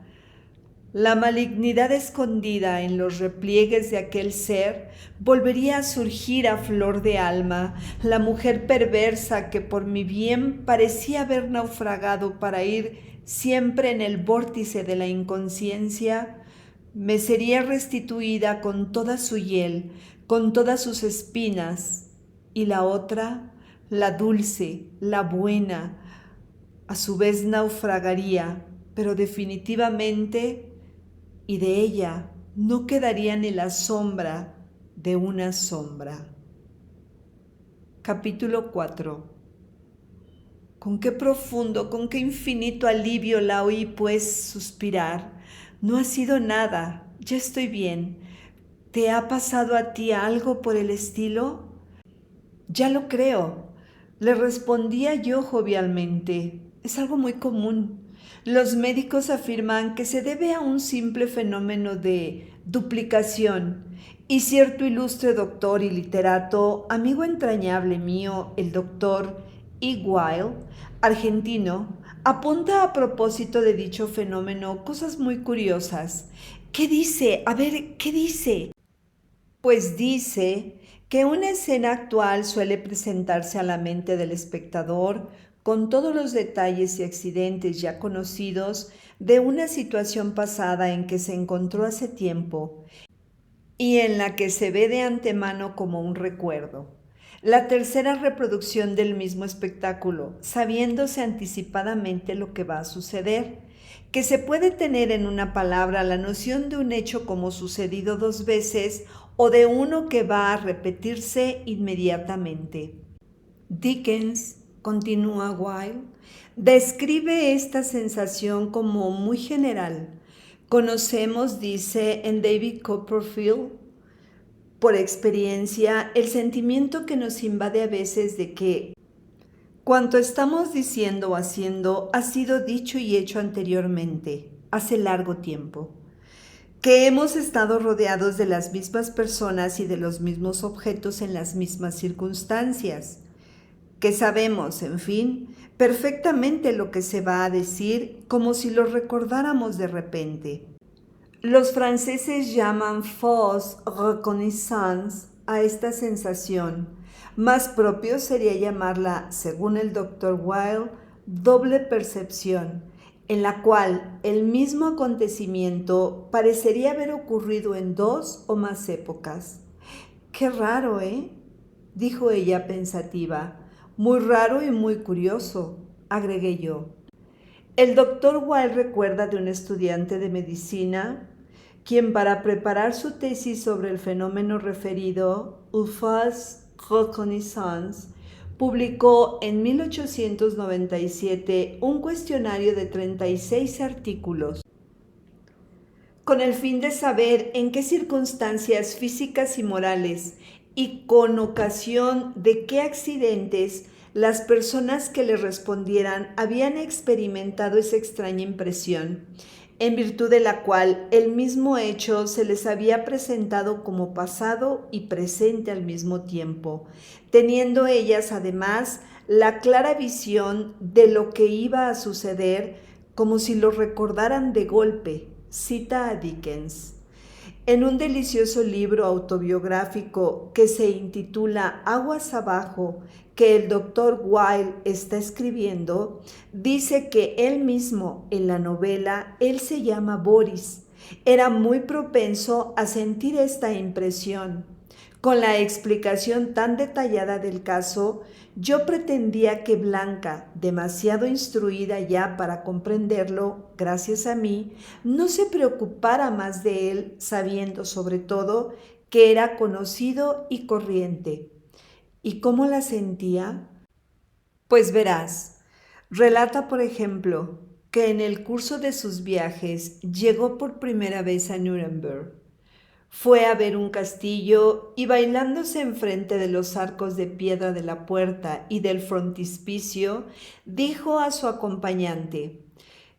La malignidad escondida en los repliegues de aquel ser volvería a surgir a flor de alma, la mujer perversa que por mi bien parecía haber naufragado para ir siempre en el vórtice de la inconsciencia, me sería restituida con toda su hiel, con todas sus espinas, y la otra, la dulce, la buena, a su vez naufragaría, pero definitivamente, y de ella no quedaría ni la sombra de una sombra. Capítulo 4. Con qué profundo, con qué infinito alivio la oí pues suspirar. No ha sido nada, ya estoy bien. ¿Te ha pasado a ti algo por el estilo? Ya lo creo, le respondía yo jovialmente. Es algo muy común. Los médicos afirman que se debe a un simple fenómeno de duplicación, y cierto ilustre doctor y literato, amigo entrañable mío, el doctor E. Weil, argentino, apunta a propósito de dicho fenómeno cosas muy curiosas. ¿Qué dice? A ver, ¿qué dice? Pues dice que una escena actual suele presentarse a la mente del espectador con todos los detalles y accidentes ya conocidos de una situación pasada en que se encontró hace tiempo y en la que se ve de antemano como un recuerdo. La tercera reproducción del mismo espectáculo, sabiéndose anticipadamente lo que va a suceder, que se puede tener en una palabra la noción de un hecho como sucedido dos veces o de uno que va a repetirse inmediatamente. Dickens, continúa Wilde, describe esta sensación como muy general. Conocemos, dice en David Copperfield, por experiencia, el sentimiento que nos invade a veces de que cuanto estamos diciendo o haciendo ha sido dicho y hecho anteriormente, hace largo tiempo, que hemos estado rodeados de las mismas personas y de los mismos objetos en las mismas circunstancias, que sabemos, en fin, perfectamente lo que se va a decir como si lo recordáramos de repente. Los franceses llaman fausse reconnaissance a esta sensación. Más propio sería llamarla, según el Dr. Weil, doble percepción, en la cual el mismo acontecimiento parecería haber ocurrido en dos o más épocas. Qué raro, ¿eh? Dijo ella pensativa. Muy raro y muy curioso, agregué yo. El doctor Weil recuerda de un estudiante de medicina, quien para preparar su tesis sobre el fenómeno referido, fausse reconnaissance, publicó en 1897 un cuestionario de 36 artículos, con el fin de saber en qué circunstancias físicas y morales y con ocasión de qué accidentes las personas que le respondieran habían experimentado esa extraña impresión, en virtud de la cual el mismo hecho se les había presentado como pasado y presente al mismo tiempo, teniendo ellas además la clara visión de lo que iba a suceder como si lo recordaran de golpe. Cita a Dickens. En un delicioso libro autobiográfico que se intitula Aguas abajo, que el doctor Weil está escribiendo, dice que él mismo, en la novela, él se llama Boris. Era muy propenso a sentir esta impresión. Con la explicación tan detallada del caso, yo pretendía que Blanca, demasiado instruida ya para comprenderlo, gracias a mí, no se preocupara más de él, sabiendo sobre todo que era conocido y corriente. ¿Y cómo la sentía? Pues verás, relata por ejemplo que en el curso de sus viajes llegó por primera vez a Nuremberg. Fue a ver un castillo y bailándose enfrente de los arcos de piedra de la puerta y del frontispicio, dijo a su acompañante: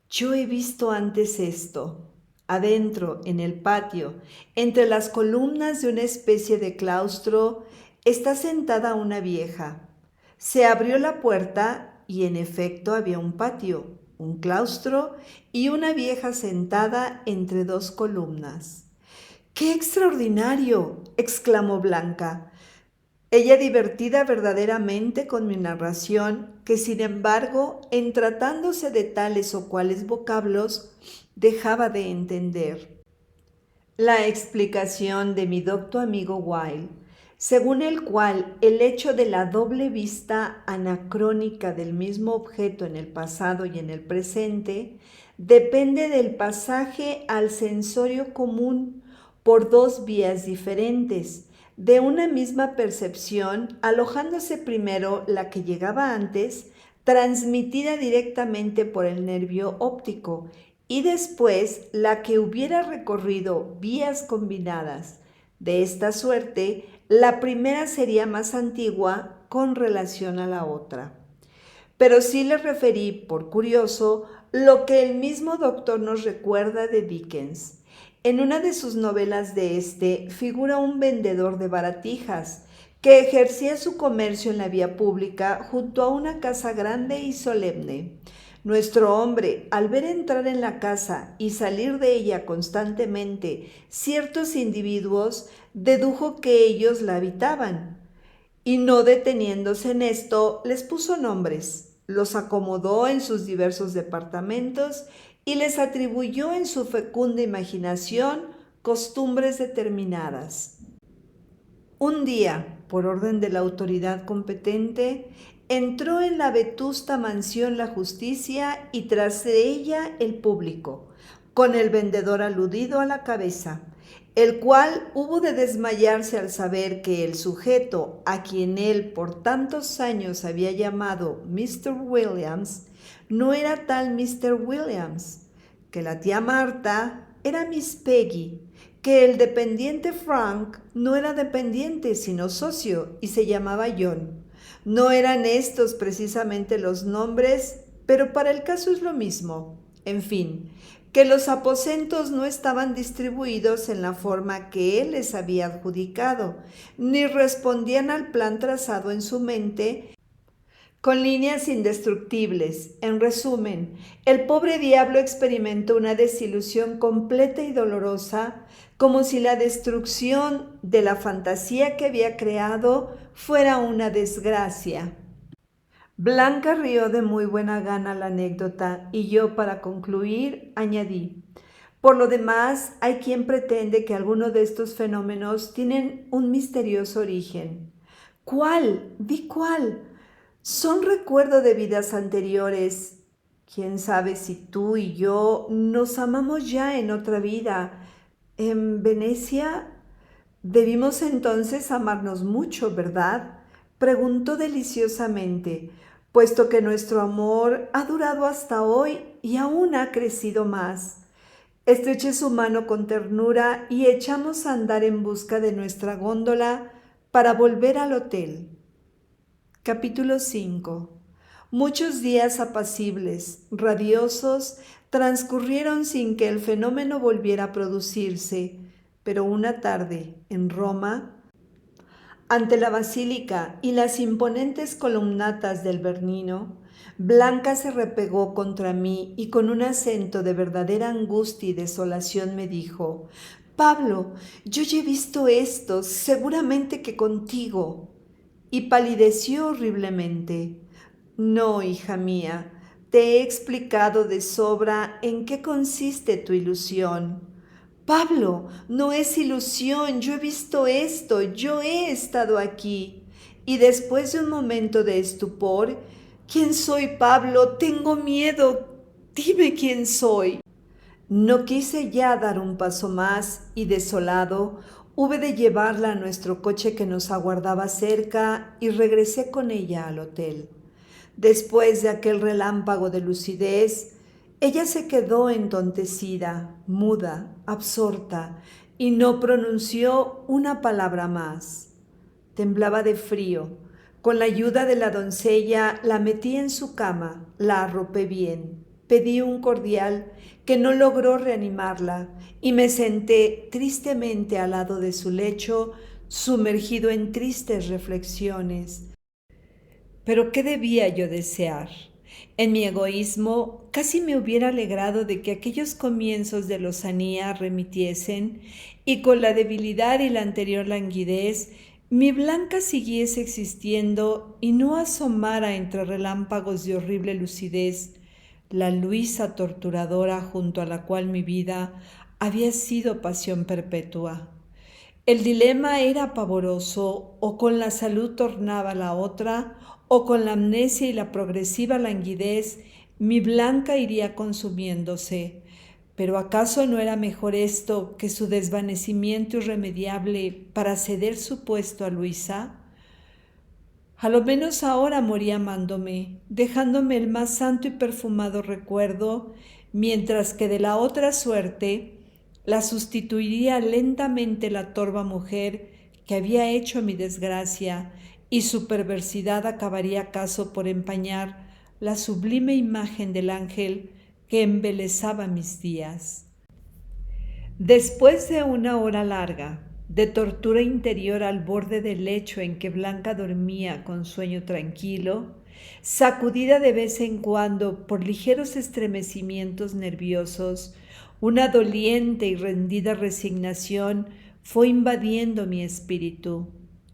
«Yo he visto antes esto. Adentro, en el patio, entre las columnas de una especie de claustro, está sentada una vieja. Se abrió la puerta y en efecto había un patio, un claustro y una vieja sentada entre dos columnas». «¡Qué extraordinario!», exclamó Blanca, ella divertida verdaderamente con mi narración, que sin embargo, en tratándose de tales o cuales vocablos, dejaba de entender. La explicación de mi docto amigo Weil, según el cual el hecho de la doble vista anacrónica del mismo objeto en el pasado y en el presente, depende del pasaje al sensorio común por dos vías diferentes, de una misma percepción, alojándose primero la que llegaba antes, transmitida directamente por el nervio óptico, y después la que hubiera recorrido vías combinadas. De esta suerte, la primera sería más antigua con relación a la otra. Pero sí le referí, por curioso, lo que el mismo doctor nos recuerda de Dickens. En una de sus novelas de este figura un vendedor de baratijas que ejercía su comercio en la vía pública junto a una casa grande y solemne. Nuestro hombre, al ver entrar en la casa y salir de ella constantemente ciertos individuos, dedujo que ellos la habitaban, y no deteniéndose en esto, les puso nombres, los acomodó en sus diversos departamentos y les atribuyó en su fecunda imaginación costumbres determinadas. Un día, por orden de la autoridad competente, entró en la vetusta mansión la justicia y tras de ella el público, con el vendedor aludido a la cabeza, el cual hubo de desmayarse al saber que el sujeto a quien él por tantos años había llamado Mr. Williams no era tal Mr. Williams, que la tía Marta era Miss Peggy, que el dependiente Frank no era dependiente sino socio y se llamaba John. No eran estos precisamente los nombres, pero para el caso es lo mismo. En fin, que los aposentos no estaban distribuidos en la forma que él les había adjudicado, ni respondían al plan trazado en su mente con líneas indestructibles. En resumen, el pobre diablo experimentó una desilusión completa y dolorosa, como si la destrucción de la fantasía que había creado fuera una desgracia. Blanca rió de muy buena gana la anécdota y yo, para concluir, añadí: por lo demás, hay quien pretende que alguno de estos fenómenos tienen un misterioso origen. ¿Cuál? Di cuál. Son recuerdo de vidas anteriores. ¿Quién sabe si tú y yo nos amamos ya en otra vida? En Venecia debimos entonces amarnos mucho, ¿verdad? Preguntó deliciosamente, puesto que nuestro amor ha durado hasta hoy y aún ha crecido más. Estreché su mano con ternura y echamos a andar en busca de nuestra góndola para volver al hotel. Capítulo 5. Muchos días apacibles, radiosos, transcurrieron sin que el fenómeno volviera a producirse, pero una tarde, en Roma, ante la basílica y las imponentes columnatas del Bernino, Blanca se repegó contra mí y con un acento de verdadera angustia y desolación me dijo: Pablo, yo ya he visto esto, seguramente que contigo. Y palideció horriblemente. No, hija mía, te he explicado de sobra en qué consiste tu ilusión. Pablo, no es ilusión, yo he visto esto, yo he estado aquí. Y después de un momento de estupor: ¿quién soy, Pablo? Tengo miedo. Dime quién soy. No quise ya dar un paso más y, desolado, hube de llevarla a nuestro coche que nos aguardaba cerca y regresé con ella al hotel. Después de aquel relámpago de lucidez, ella se quedó entontecida, muda, absorta, y no pronunció una palabra más. Temblaba de frío. Con la ayuda de la doncella la metí en su cama, la arropé bien, pedí un cordial que no logró reanimarla y me senté tristemente al lado de su lecho, sumergido en tristes reflexiones. Pero ¿qué debía yo desear? En mi egoísmo casi me hubiera alegrado de que aquellos comienzos de lozanía remitiesen y con la debilidad y la anterior languidez mi Blanca siguiese existiendo y no asomara entre relámpagos de horrible lucidez la Luisa torturadora junto a la cual mi vida había sido pasión perpetua. El dilema era pavoroso: o con la salud tornaba la otra, o con la amnesia y la progresiva languidez mi Blanca iría consumiéndose. Pero ¿acaso no era mejor esto que su desvanecimiento irremediable para ceder su puesto a Luisa? A lo menos ahora moría amándome, dejándome el más santo y perfumado recuerdo, mientras que de la otra suerte la sustituiría lentamente la torva mujer que había hecho mi desgracia, y su perversidad acabaría acaso por empañar la sublime imagen del ángel que embelesaba mis días. Después de una hora larga de tortura interior al borde del lecho en que Blanca dormía con sueño tranquilo, sacudida de vez en cuando por ligeros estremecimientos nerviosos, una doliente y rendida resignación fue invadiendo mi espíritu.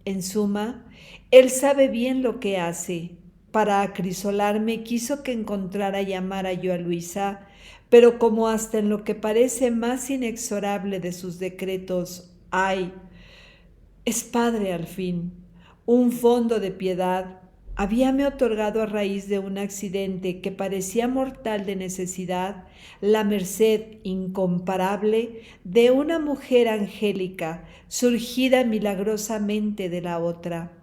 En suma, él sabe bien lo que hace. Para acrisolarme quiso que encontrara y amara yo a Luisa, pero como hasta en lo que parece más inexorable de sus decretos es padre al fin, un fondo de piedad, habíame otorgado a raíz de un accidente que parecía mortal de necesidad, la merced incomparable de una mujer angélica, surgida milagrosamente de la otra.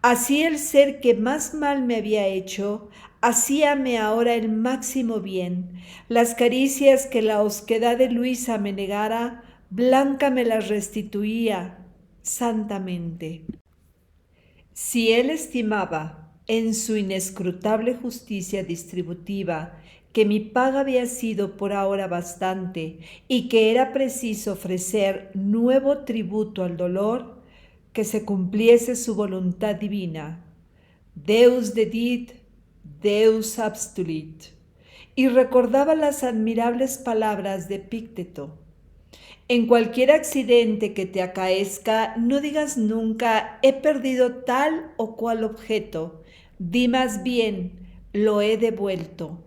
Así el ser que más mal me había hecho, hacíame ahora el máximo bien. Las caricias que la osquedad de Luisa me negara, Blanca me las restituía santamente. Si él estimaba, en su inescrutable justicia distributiva, que mi paga había sido por ahora bastante y que era preciso ofrecer nuevo tributo al dolor, que se cumpliese su voluntad divina. Deus dedit, Deus abstulit. Y recordaba las admirables palabras de Epicteto. En cualquier accidente que te acaezca, no digas nunca, he perdido tal o cual objeto. Di más bien, lo he devuelto.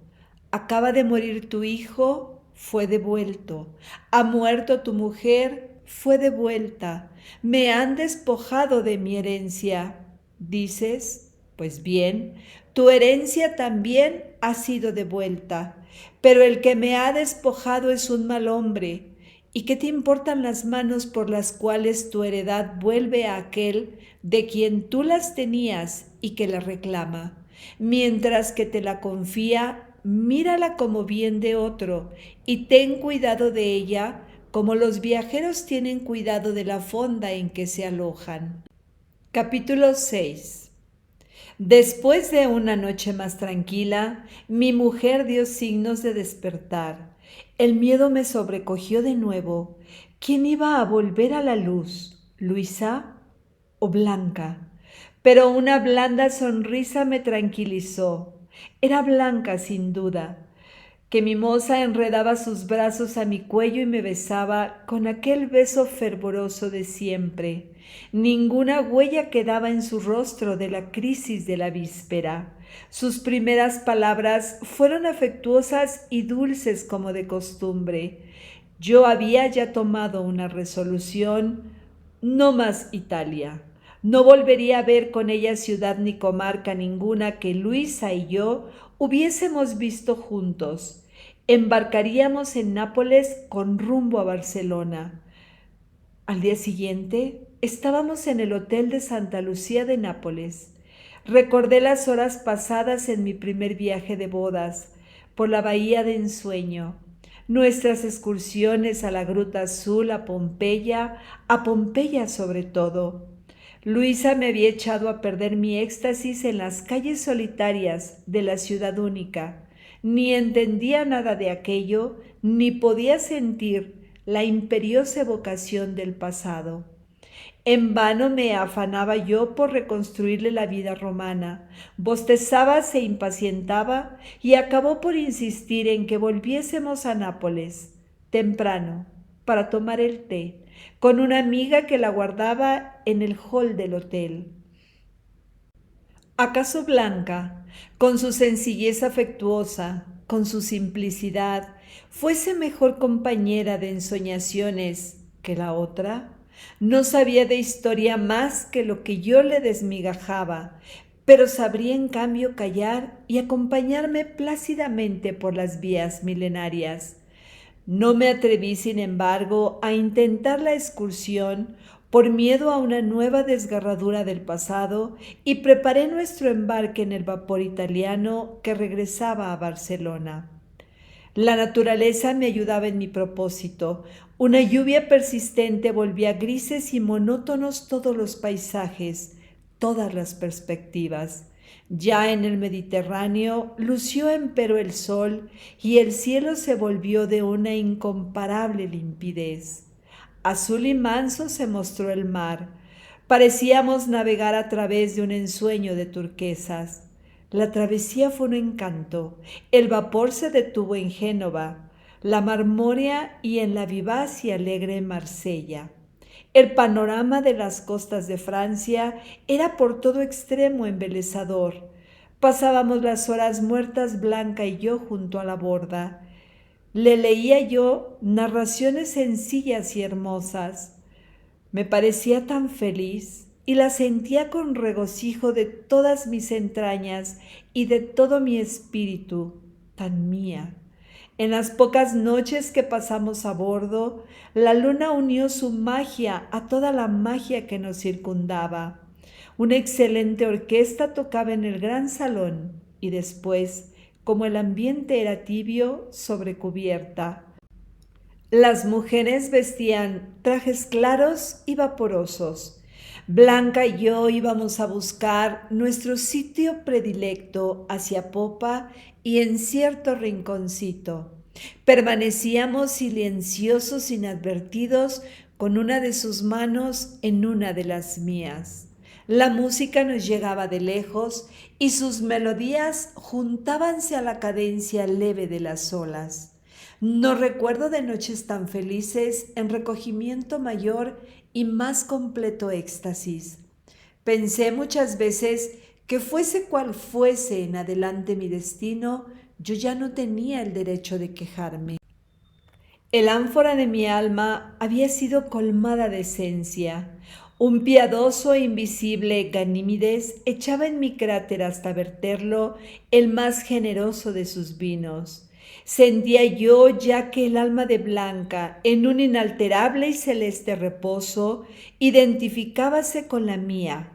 Acaba de morir tu hijo, fue devuelto. Ha muerto tu mujer, fue devuelta. Me han despojado de mi herencia. ¿Dices? Pues bien, tu herencia también ha sido devuelta. Pero el que me ha despojado es un mal hombre. ¿Y qué te importan las manos por las cuales tu heredad vuelve a aquel de quien tú las tenías y que la reclama? Mientras que te la confía, mírala como bien de otro y ten cuidado de ella como los viajeros tienen cuidado de la fonda en que se alojan. Capítulo 6. Después de una noche más tranquila, mi mujer dio signos de despertar. El miedo me sobrecogió de nuevo. ¿Quién iba a volver a la luz? ¿Luisa o Blanca? Pero una blanda sonrisa me tranquilizó. Era Blanca, sin duda, que mi moza enredaba sus brazos a mi cuello y me besaba con aquel beso fervoroso de siempre. Ninguna huella quedaba en su rostro de la crisis de la víspera. Sus primeras palabras fueron afectuosas y dulces como de costumbre. Yo había ya tomado una resolución: no más Italia. No volvería a ver con ella ciudad ni comarca ninguna que Luisa y yo hubiésemos visto juntos. Embarcaríamos en Nápoles con rumbo a Barcelona. Al día siguiente estábamos en el Hotel de Santa Lucía de Nápoles. Recordé las horas pasadas en mi primer viaje de bodas por la bahía de ensueño, nuestras excursiones a la Gruta Azul, a Pompeya sobre todo. Luisa me había echado a perder mi éxtasis en las calles solitarias de la ciudad única. Ni entendía nada de aquello, ni podía sentir la imperiosa evocación del pasado. En vano me afanaba yo por reconstruirle la vida romana. Bostezaba, se impacientaba y acabó por insistir en que volviésemos a Nápoles, temprano, para tomar el té, con una amiga que la guardaba en el hall del hotel. ¿Acaso Blanca, con su sencillez afectuosa, con su simplicidad, fuese mejor compañera de ensoñaciones que la otra? No sabía de historia más que lo que yo le desmigajaba, pero sabría en cambio callar y acompañarme plácidamente por las vías milenarias. No me atreví, sin embargo, a intentar la excursión por miedo a una nueva desgarradura del pasado y preparé nuestro embarque en el vapor italiano que regresaba a Barcelona. La naturaleza me ayudaba en mi propósito. Una lluvia persistente volvía grises y monótonos todos los paisajes, todas las perspectivas. Ya en el Mediterráneo lució empero el sol y el cielo se volvió de una incomparable limpidez. Azul y manso se mostró el mar. Parecíamos navegar a través de un ensueño de turquesas. La travesía fue un encanto. El vapor se detuvo en Génova, la Marmórea y en la vivaz y alegre Marsella. El panorama de las costas de Francia era por todo extremo embelezador. Pasábamos las horas muertas Blanca y yo junto a la borda. Le leía yo narraciones sencillas y hermosas. Me parecía tan feliz y la sentía con regocijo de todas mis entrañas y de todo mi espíritu, tan mía. En las pocas noches que pasamos a bordo, la luna unió su magia a toda la magia que nos circundaba. Una excelente orquesta tocaba en el gran salón y después, como el ambiente era tibio, sobre cubierta. Las mujeres vestían trajes claros y vaporosos. Blanca y yo íbamos a buscar nuestro sitio predilecto hacia popa y en cierto rinconcito. Permanecíamos silenciosos, inadvertidos, con una de sus manos en una de las mías. La música nos llegaba de lejos y sus melodías juntábanse a la cadencia leve de las olas. No recuerdo de noches tan felices en recogimiento mayor y más completo éxtasis. Pensé muchas veces que fuese cual fuese en adelante mi destino, yo ya no tenía el derecho de quejarme. El ánfora de mi alma había sido colmada de esencia. Un piadoso e invisible Ganímides echaba en mi cráter hasta verterlo el más generoso de sus vinos. Sentía yo ya que el alma de Blanca, en un inalterable y celeste reposo, identificábase con la mía.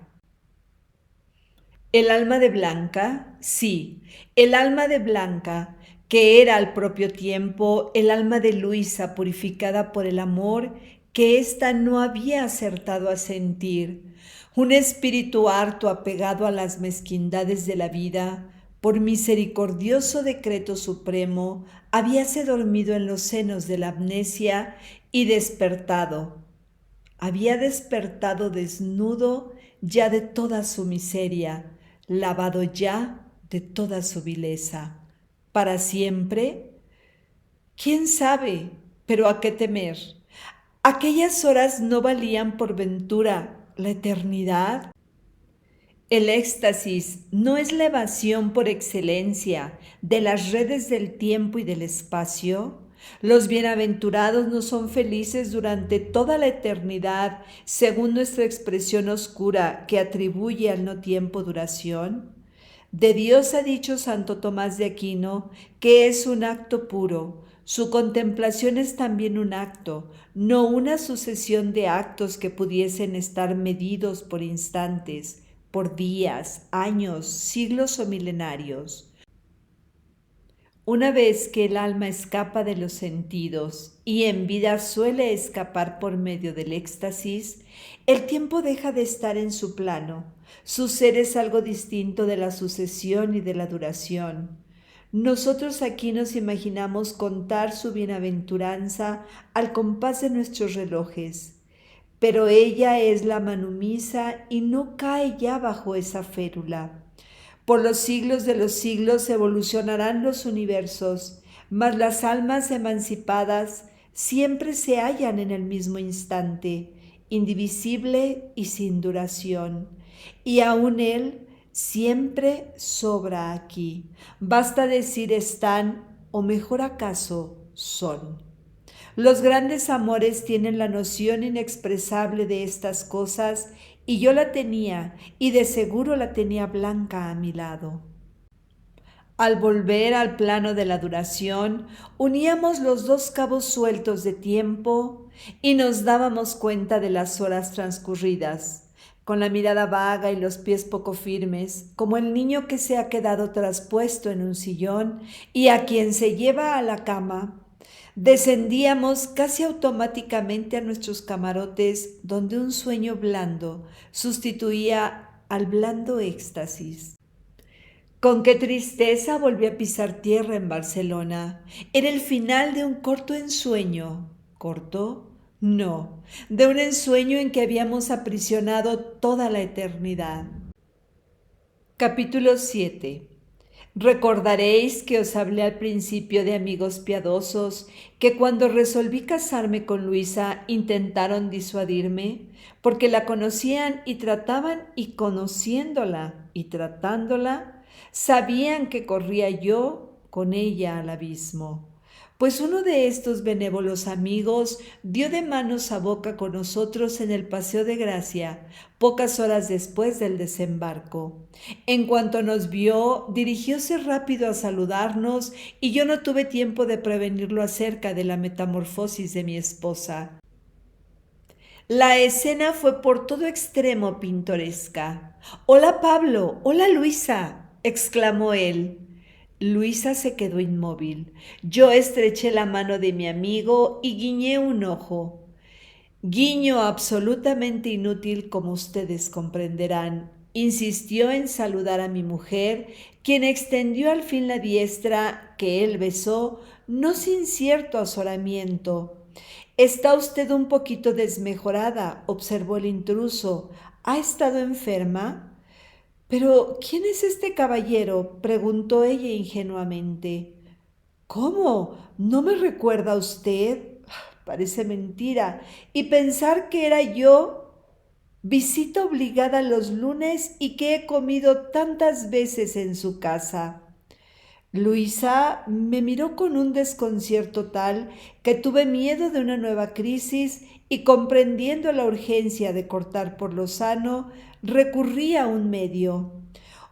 El alma de Blanca, sí, el alma de Blanca, que era al propio tiempo el alma de Luisa purificada por el amor que ésta no había acertado a sentir, un espíritu harto apegado a las mezquindades de la vida, por misericordioso decreto supremo, habíase dormido en los senos de la amnesia y despertado. Había despertado desnudo ya de toda su miseria, lavado ya de toda su vileza. ¿Para siempre? ¿Quién sabe? Pero ¿a qué temer? ¿Aquellas horas no valían por ventura la eternidad? El éxtasis no es la evasión por excelencia de las redes del tiempo y del espacio. Los bienaventurados no son felices durante toda la eternidad, según nuestra expresión oscura que atribuye al no tiempo duración. De Dios ha dicho Santo Tomás de Aquino que es un acto puro. Su contemplación es también un acto, no una sucesión de actos que pudiesen estar medidos por instantes, por días, años, siglos o milenarios. Una vez que el alma escapa de los sentidos y en vida suele escapar por medio del éxtasis, el tiempo deja de estar en su plano. Su ser es algo distinto de la sucesión y de la duración. Nosotros aquí nos imaginamos contar su bienaventuranza al compás de nuestros relojes, pero ella es la manumisa y no cae ya bajo esa férula. Por los siglos de los siglos evolucionarán los universos, mas las almas emancipadas siempre se hallan en el mismo instante, indivisible y sin duración. Y aún Él siempre sobra aquí. Basta decir están, o mejor acaso son. Los grandes amores tienen la noción inexpresable de estas cosas y yo la tenía y de seguro la tenía Blanca a mi lado. Al volver al plano de la duración, uníamos los dos cabos sueltos de tiempo y nos dábamos cuenta de las horas transcurridas, con la mirada vaga y los pies poco firmes, como el niño que se ha quedado traspuesto en un sillón y a quien se lleva a la cama. Descendíamos casi automáticamente a nuestros camarotes donde un sueño blando sustituía al blando éxtasis. Con qué tristeza volví a pisar tierra en Barcelona. Era el final de un corto ensueño. ¿Corto? No, de un ensueño en que habíamos aprisionado toda la eternidad. Capítulo 7. Recordaréis que os hablé al principio de amigos piadosos que cuando resolví casarme con Luisa intentaron disuadirme porque la conocían y trataban y conociéndola y tratándola, sabían que corría yo con ella al abismo. Pues uno de estos benévolos amigos dio de manos a boca con nosotros en el Paseo de Gracia, pocas horas después del desembarco. En cuanto nos vio, dirigióse rápido a saludarnos y yo no tuve tiempo de prevenirlo acerca de la metamorfosis de mi esposa. La escena fue por todo extremo pintoresca. «Hola Pablo, hola Luisa», exclamó él. Luisa se quedó inmóvil. Yo estreché la mano de mi amigo y guiñé un ojo. Guiño absolutamente inútil, como ustedes comprenderán. Insistió en saludar a mi mujer, quien extendió al fin la diestra que él besó, no sin cierto azoramiento. «Está usted un poquito desmejorada», observó el intruso. «¿Ha estado enferma?» «¿Pero quién es este caballero?», preguntó ella ingenuamente. «¿Cómo? ¿No me recuerda usted? Parece mentira. Y pensar que era yo, visita obligada los lunes y que he comido tantas veces en su casa». Luisa me miró con un desconcierto tal que tuve miedo de una nueva crisis y, comprendiendo la urgencia de cortar por lo sano, recurrí a un medio.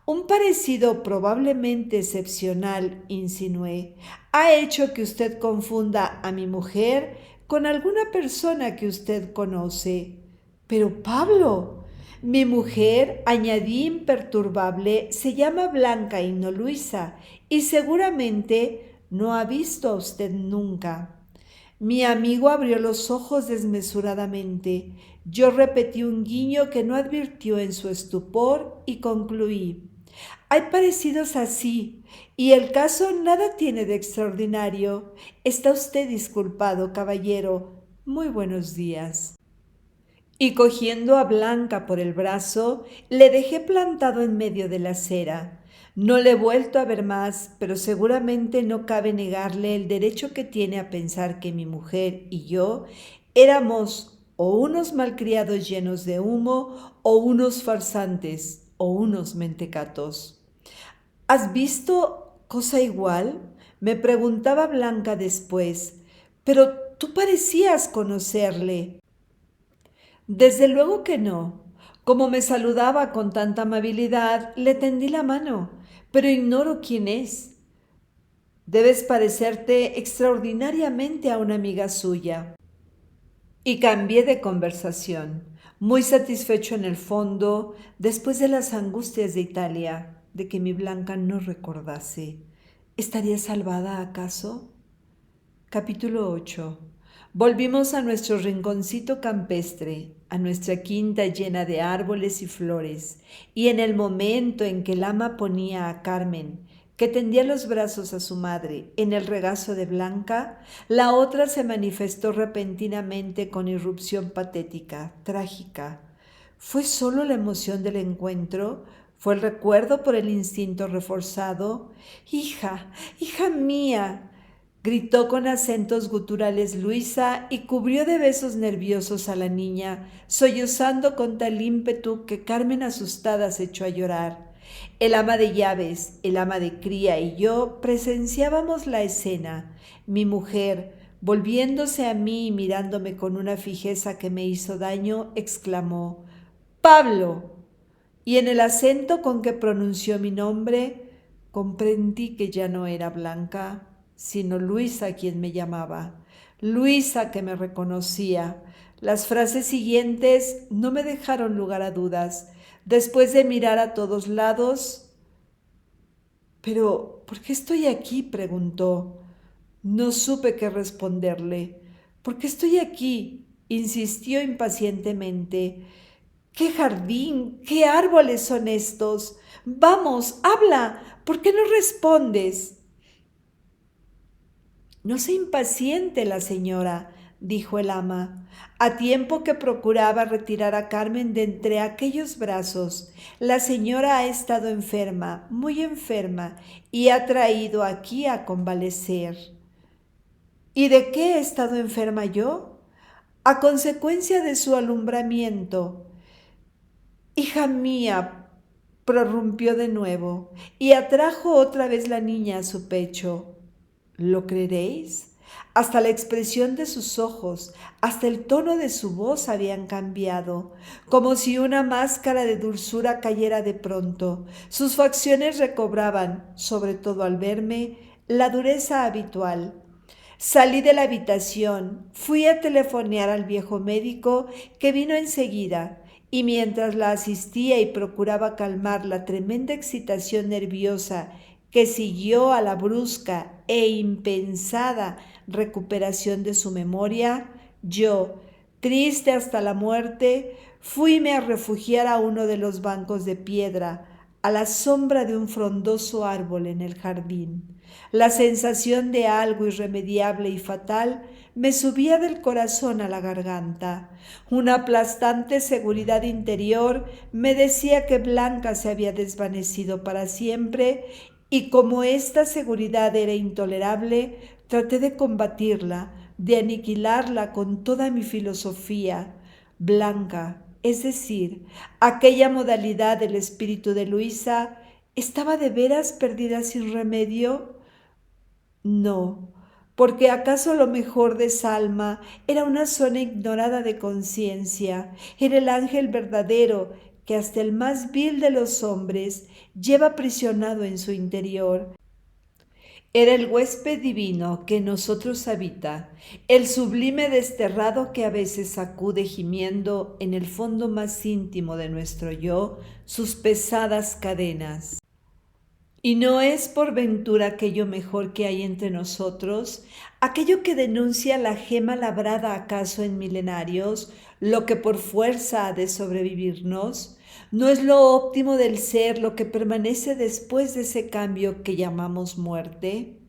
«Un parecido probablemente excepcional», insinué, «ha hecho que usted confunda a mi mujer con alguna persona que usted conoce». «Pero Pablo, mi mujer», añadí imperturbable, «se llama Blanca y no Luisa, y seguramente no ha visto a usted nunca». Mi amigo abrió los ojos desmesuradamente. Yo repetí un guiño que no advirtió en su estupor y concluí: «Hay parecidos así, y el caso nada tiene de extraordinario. Está usted disculpado, caballero. Muy buenos días». Y cogiendo a Blanca por el brazo, le dejé plantado en medio de la acera. No le he vuelto a ver más, pero seguramente no cabe negarle el derecho que tiene a pensar que mi mujer y yo éramos o unos malcriados llenos de humo, o unos farsantes, o unos mentecatos. «¿Has visto cosa igual?», me preguntaba Blanca después, «pero tú parecías conocerle». «Desde luego que no. Como me saludaba con tanta amabilidad, le tendí la mano, pero ignoro quién es». «Debes parecerte extraordinariamente a una amiga suya». Y cambié de conversación, muy satisfecho en el fondo, después de las angustias de Italia, de que mi Blanca no recordase. ¿Estaría salvada acaso? Capítulo 8. Volvimos a nuestro rinconcito campestre, a nuestra quinta llena de árboles y flores, y en el momento en que el ama ponía a Carmen, que tendía los brazos a su madre, en el regazo de Blanca, la otra se manifestó repentinamente con irrupción patética, trágica. ¿Fue solo la emoción del encuentro? ¿Fue el recuerdo por el instinto reforzado? «Hija, hija mía», gritó con acentos guturales Luisa y cubrió de besos nerviosos a la niña, sollozando con tal ímpetu que Carmen asustada se echó a llorar. El ama de llaves, el ama de cría y yo presenciábamos la escena. Mi mujer, volviéndose a mí y mirándome con una fijeza que me hizo daño, exclamó: «¡Pablo!». Y en el acento con que pronunció mi nombre, comprendí que ya no era Blanca, sino Luisa quien me llamaba, Luisa que me reconocía. Las frases siguientes no me dejaron lugar a dudas. Después de mirar a todos lados: «¿Pero por qué estoy aquí?», preguntó. No supe qué responderle. «¿Por qué estoy aquí?», insistió impacientemente. ¡Qué jardín! ¡Qué árboles son estos! Vamos, habla. ¿Por qué no respondes? No se impaciente la señora, dijo el ama, a tiempo que procuraba retirar a Carmen de entre aquellos brazos. La señora ha estado enferma, muy enferma, y ha traído aquí a convalecer. ¿Y de qué he estado enferma yo? A consecuencia de su alumbramiento. Hija mía, prorrumpió de nuevo, y atrajo otra vez la niña a su pecho. ¿Lo creeréis? Hasta la expresión de sus ojos, hasta el tono de su voz habían cambiado, como si una máscara de dulzura cayera de pronto. Sus facciones recobraban, sobre todo al verme, la dureza habitual. Salí de la habitación, fui a telefonear al viejo médico que vino enseguida, y mientras la asistía y procuraba calmar la tremenda excitación nerviosa que siguió a la brusca e impensada recuperación de su memoria, yo, triste hasta la muerte, fuime a refugiar a uno de los bancos de piedra, a la sombra de un frondoso árbol en el jardín. La sensación de algo irremediable y fatal me subía del corazón a la garganta. Una aplastante seguridad interior me decía que Blanca se había desvanecido para siempre, y como esta seguridad era intolerable, traté de combatirla, de aniquilarla con toda mi filosofía. Blanca, es decir, aquella modalidad del espíritu de Luisa, ¿estaba de veras perdida sin remedio? No, porque acaso lo mejor de Salma era una zona ignorada de conciencia, era el ángel verdadero que hasta el más vil de los hombres lleva aprisionado en su interior. Era el huésped divino que en nosotros habita, el sublime desterrado que a veces sacude gimiendo en el fondo más íntimo de nuestro yo sus pesadas cadenas. ¿Y no es por ventura aquello mejor que hay entre nosotros, aquello que denuncia la gema labrada acaso en milenarios, lo que por fuerza ha de sobrevivirnos? ¿No es lo óptimo del ser lo que permanece después de ese cambio que llamamos muerte?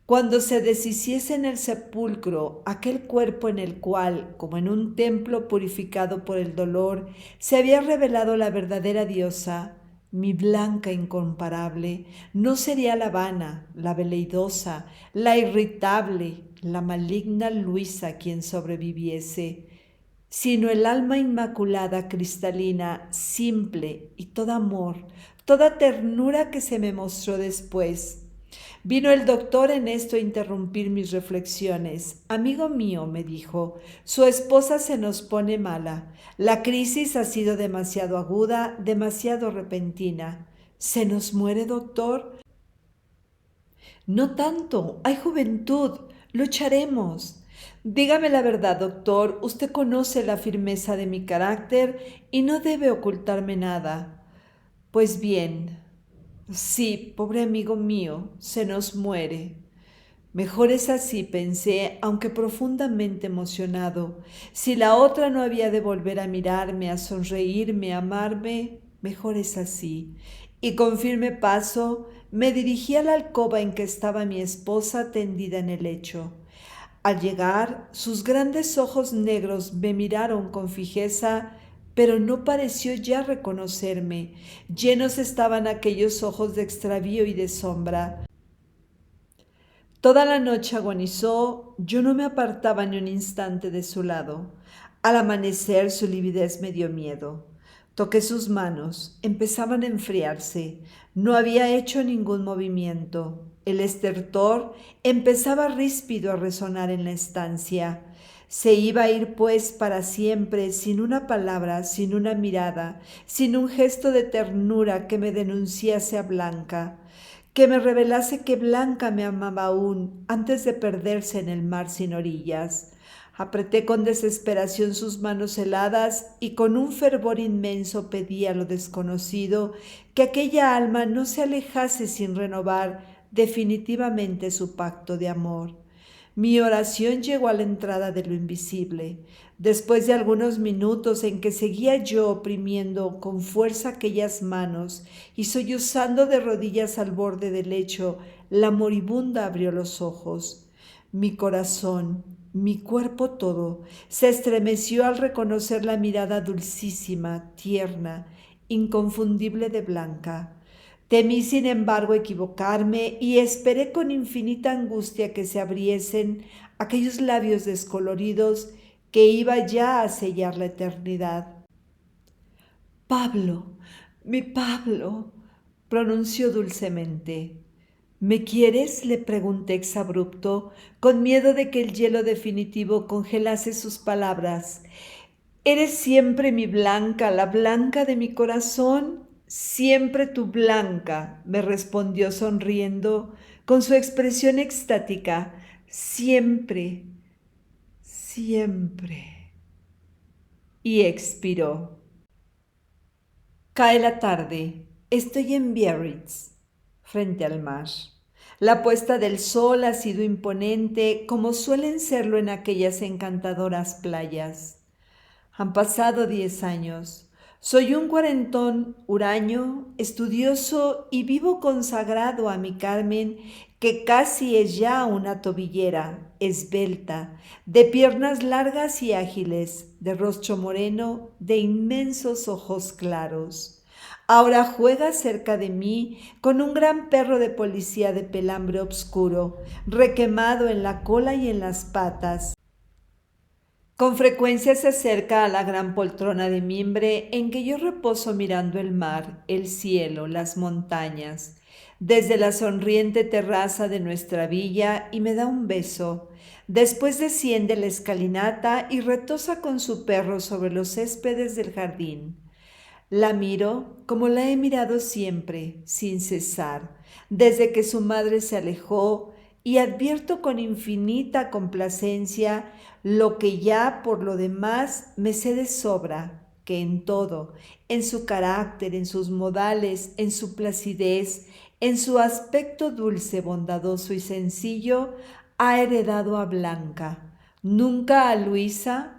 Cuando se deshiciese en el sepulcro aquel cuerpo en el cual, como en un templo purificado por el dolor, se había revelado la verdadera diosa, mi Blanca incomparable, no sería la vana, la veleidosa, la irritable, la maligna Luisa quien sobreviviese, sino el alma inmaculada, cristalina, simple y todo amor, toda ternura que se me mostró después. Vino el doctor en esto a interrumpir mis reflexiones. Amigo mío, me dijo, su esposa se nos pone mala. La crisis ha sido demasiado aguda, demasiado repentina. ¿Se nos muere, doctor? No tanto, hay juventud, lucharemos. Dígame la verdad, doctor, usted conoce la firmeza de mi carácter y no debe ocultarme nada. Pues bien, sí, pobre amigo mío, se nos muere. Mejor es así, pensé, aunque profundamente emocionado. Si la otra no había de volver a mirarme, a sonreírme, a amarme, mejor es así. Y con firme paso me dirigí a la alcoba en que estaba mi esposa tendida en el lecho. Al llegar, sus grandes ojos negros me miraron con fijeza, pero no pareció ya reconocerme. Llenos estaban aquellos ojos de extravío y de sombra. Toda la noche agonizó, yo no me apartaba ni un instante de su lado. Al amanecer su lividez me dio miedo. Toqué sus manos, empezaban a enfriarse. No había hecho ningún movimiento. El estertor empezaba ríspido a resonar en la estancia. Se iba a ir pues para siempre, sin una palabra, sin una mirada, sin un gesto de ternura que me denunciase a Blanca, que me revelase que Blanca me amaba aún antes de perderse en el mar sin orillas. Apreté con desesperación sus manos heladas y con un fervor inmenso pedí a lo desconocido que aquella alma no se alejase sin renovar definitivamente su pacto de amor. Mi oración llegó a la entrada de lo invisible. Después de algunos minutos en que seguía yo oprimiendo con fuerza aquellas manos y sollozando de rodillas al borde del lecho, la moribunda abrió los ojos. Mi corazón, mi cuerpo todo, se estremeció al reconocer la mirada dulcísima, tierna, inconfundible de Blanca. Temí, sin embargo, equivocarme y esperé con infinita angustia que se abriesen aquellos labios descoloridos que iba ya a sellar la eternidad. Pablo, mi Pablo, pronunció dulcemente. ¿Me quieres?, le pregunté exabrupto, con miedo de que el hielo definitivo congelase sus palabras. ¿Eres siempre mi Blanca, la Blanca de mi corazón? Siempre tu Blanca, me respondió sonriendo, con su expresión extática. Siempre, siempre. Y expiró. Cae la tarde. Estoy en Biarritz, frente al mar. La puesta del sol ha sido imponente, como suelen serlo en aquellas encantadoras playas. Han pasado 10 años. Soy un cuarentón huraño, estudioso y vivo consagrado a mi Carmen, que casi es ya una tobillera, esbelta, de piernas largas y ágiles, de rostro moreno, de inmensos ojos claros. Ahora juega cerca de mí con un gran perro de policía de pelambre oscuro, requemado en la cola y en las patas. Con frecuencia se acerca a la gran poltrona de mimbre en que yo reposo mirando el mar, el cielo, las montañas, desde la sonriente terraza de nuestra villa y me da un beso. Después desciende la escalinata y retosa con su perro sobre los céspedes del jardín. La miro como la he mirado siempre, sin cesar, desde que su madre se alejó, y advierto con infinita complacencia lo que ya por lo demás me sé de sobra, que en todo, en su carácter, en sus modales, en su placidez, en su aspecto dulce, bondadoso y sencillo, ha heredado a Blanca, nunca a Luisa.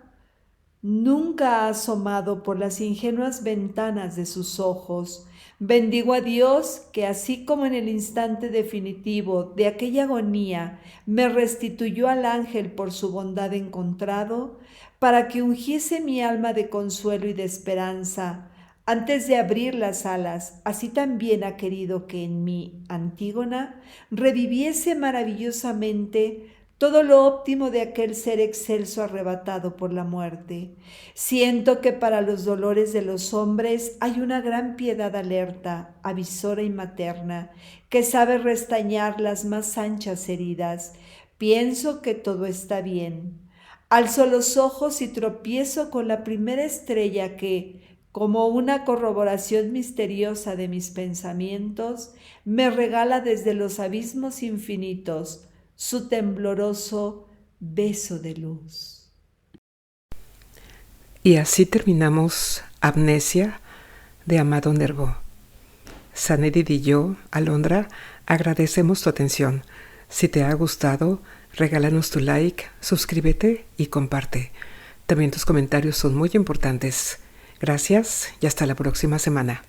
Nunca ha asomado por las ingenuas ventanas de sus ojos. Bendigo a Dios que así como en el instante definitivo de aquella agonía me restituyó al ángel por su bondad encontrado, para que ungiese mi alma de consuelo y de esperanza, antes de abrir las alas, así también ha querido que en mí, Antígona, reviviese maravillosamente todo lo óptimo de aquel ser excelso arrebatado por la muerte. Siento que para los dolores de los hombres hay una gran piedad alerta, avisora y materna, que sabe restañar las más anchas heridas. Pienso que todo está bien. Alzo los ojos y tropiezo con la primera estrella que, como una corroboración misteriosa de mis pensamientos, me regala desde los abismos infinitos su tembloroso beso de luz. Y así terminamos Amnesia de Amado Nervo. Sanedid y yo, Alondra, agradecemos tu atención. Si te ha gustado, regálanos tu like, suscríbete y comparte. También tus comentarios son muy importantes. Gracias y hasta la próxima semana.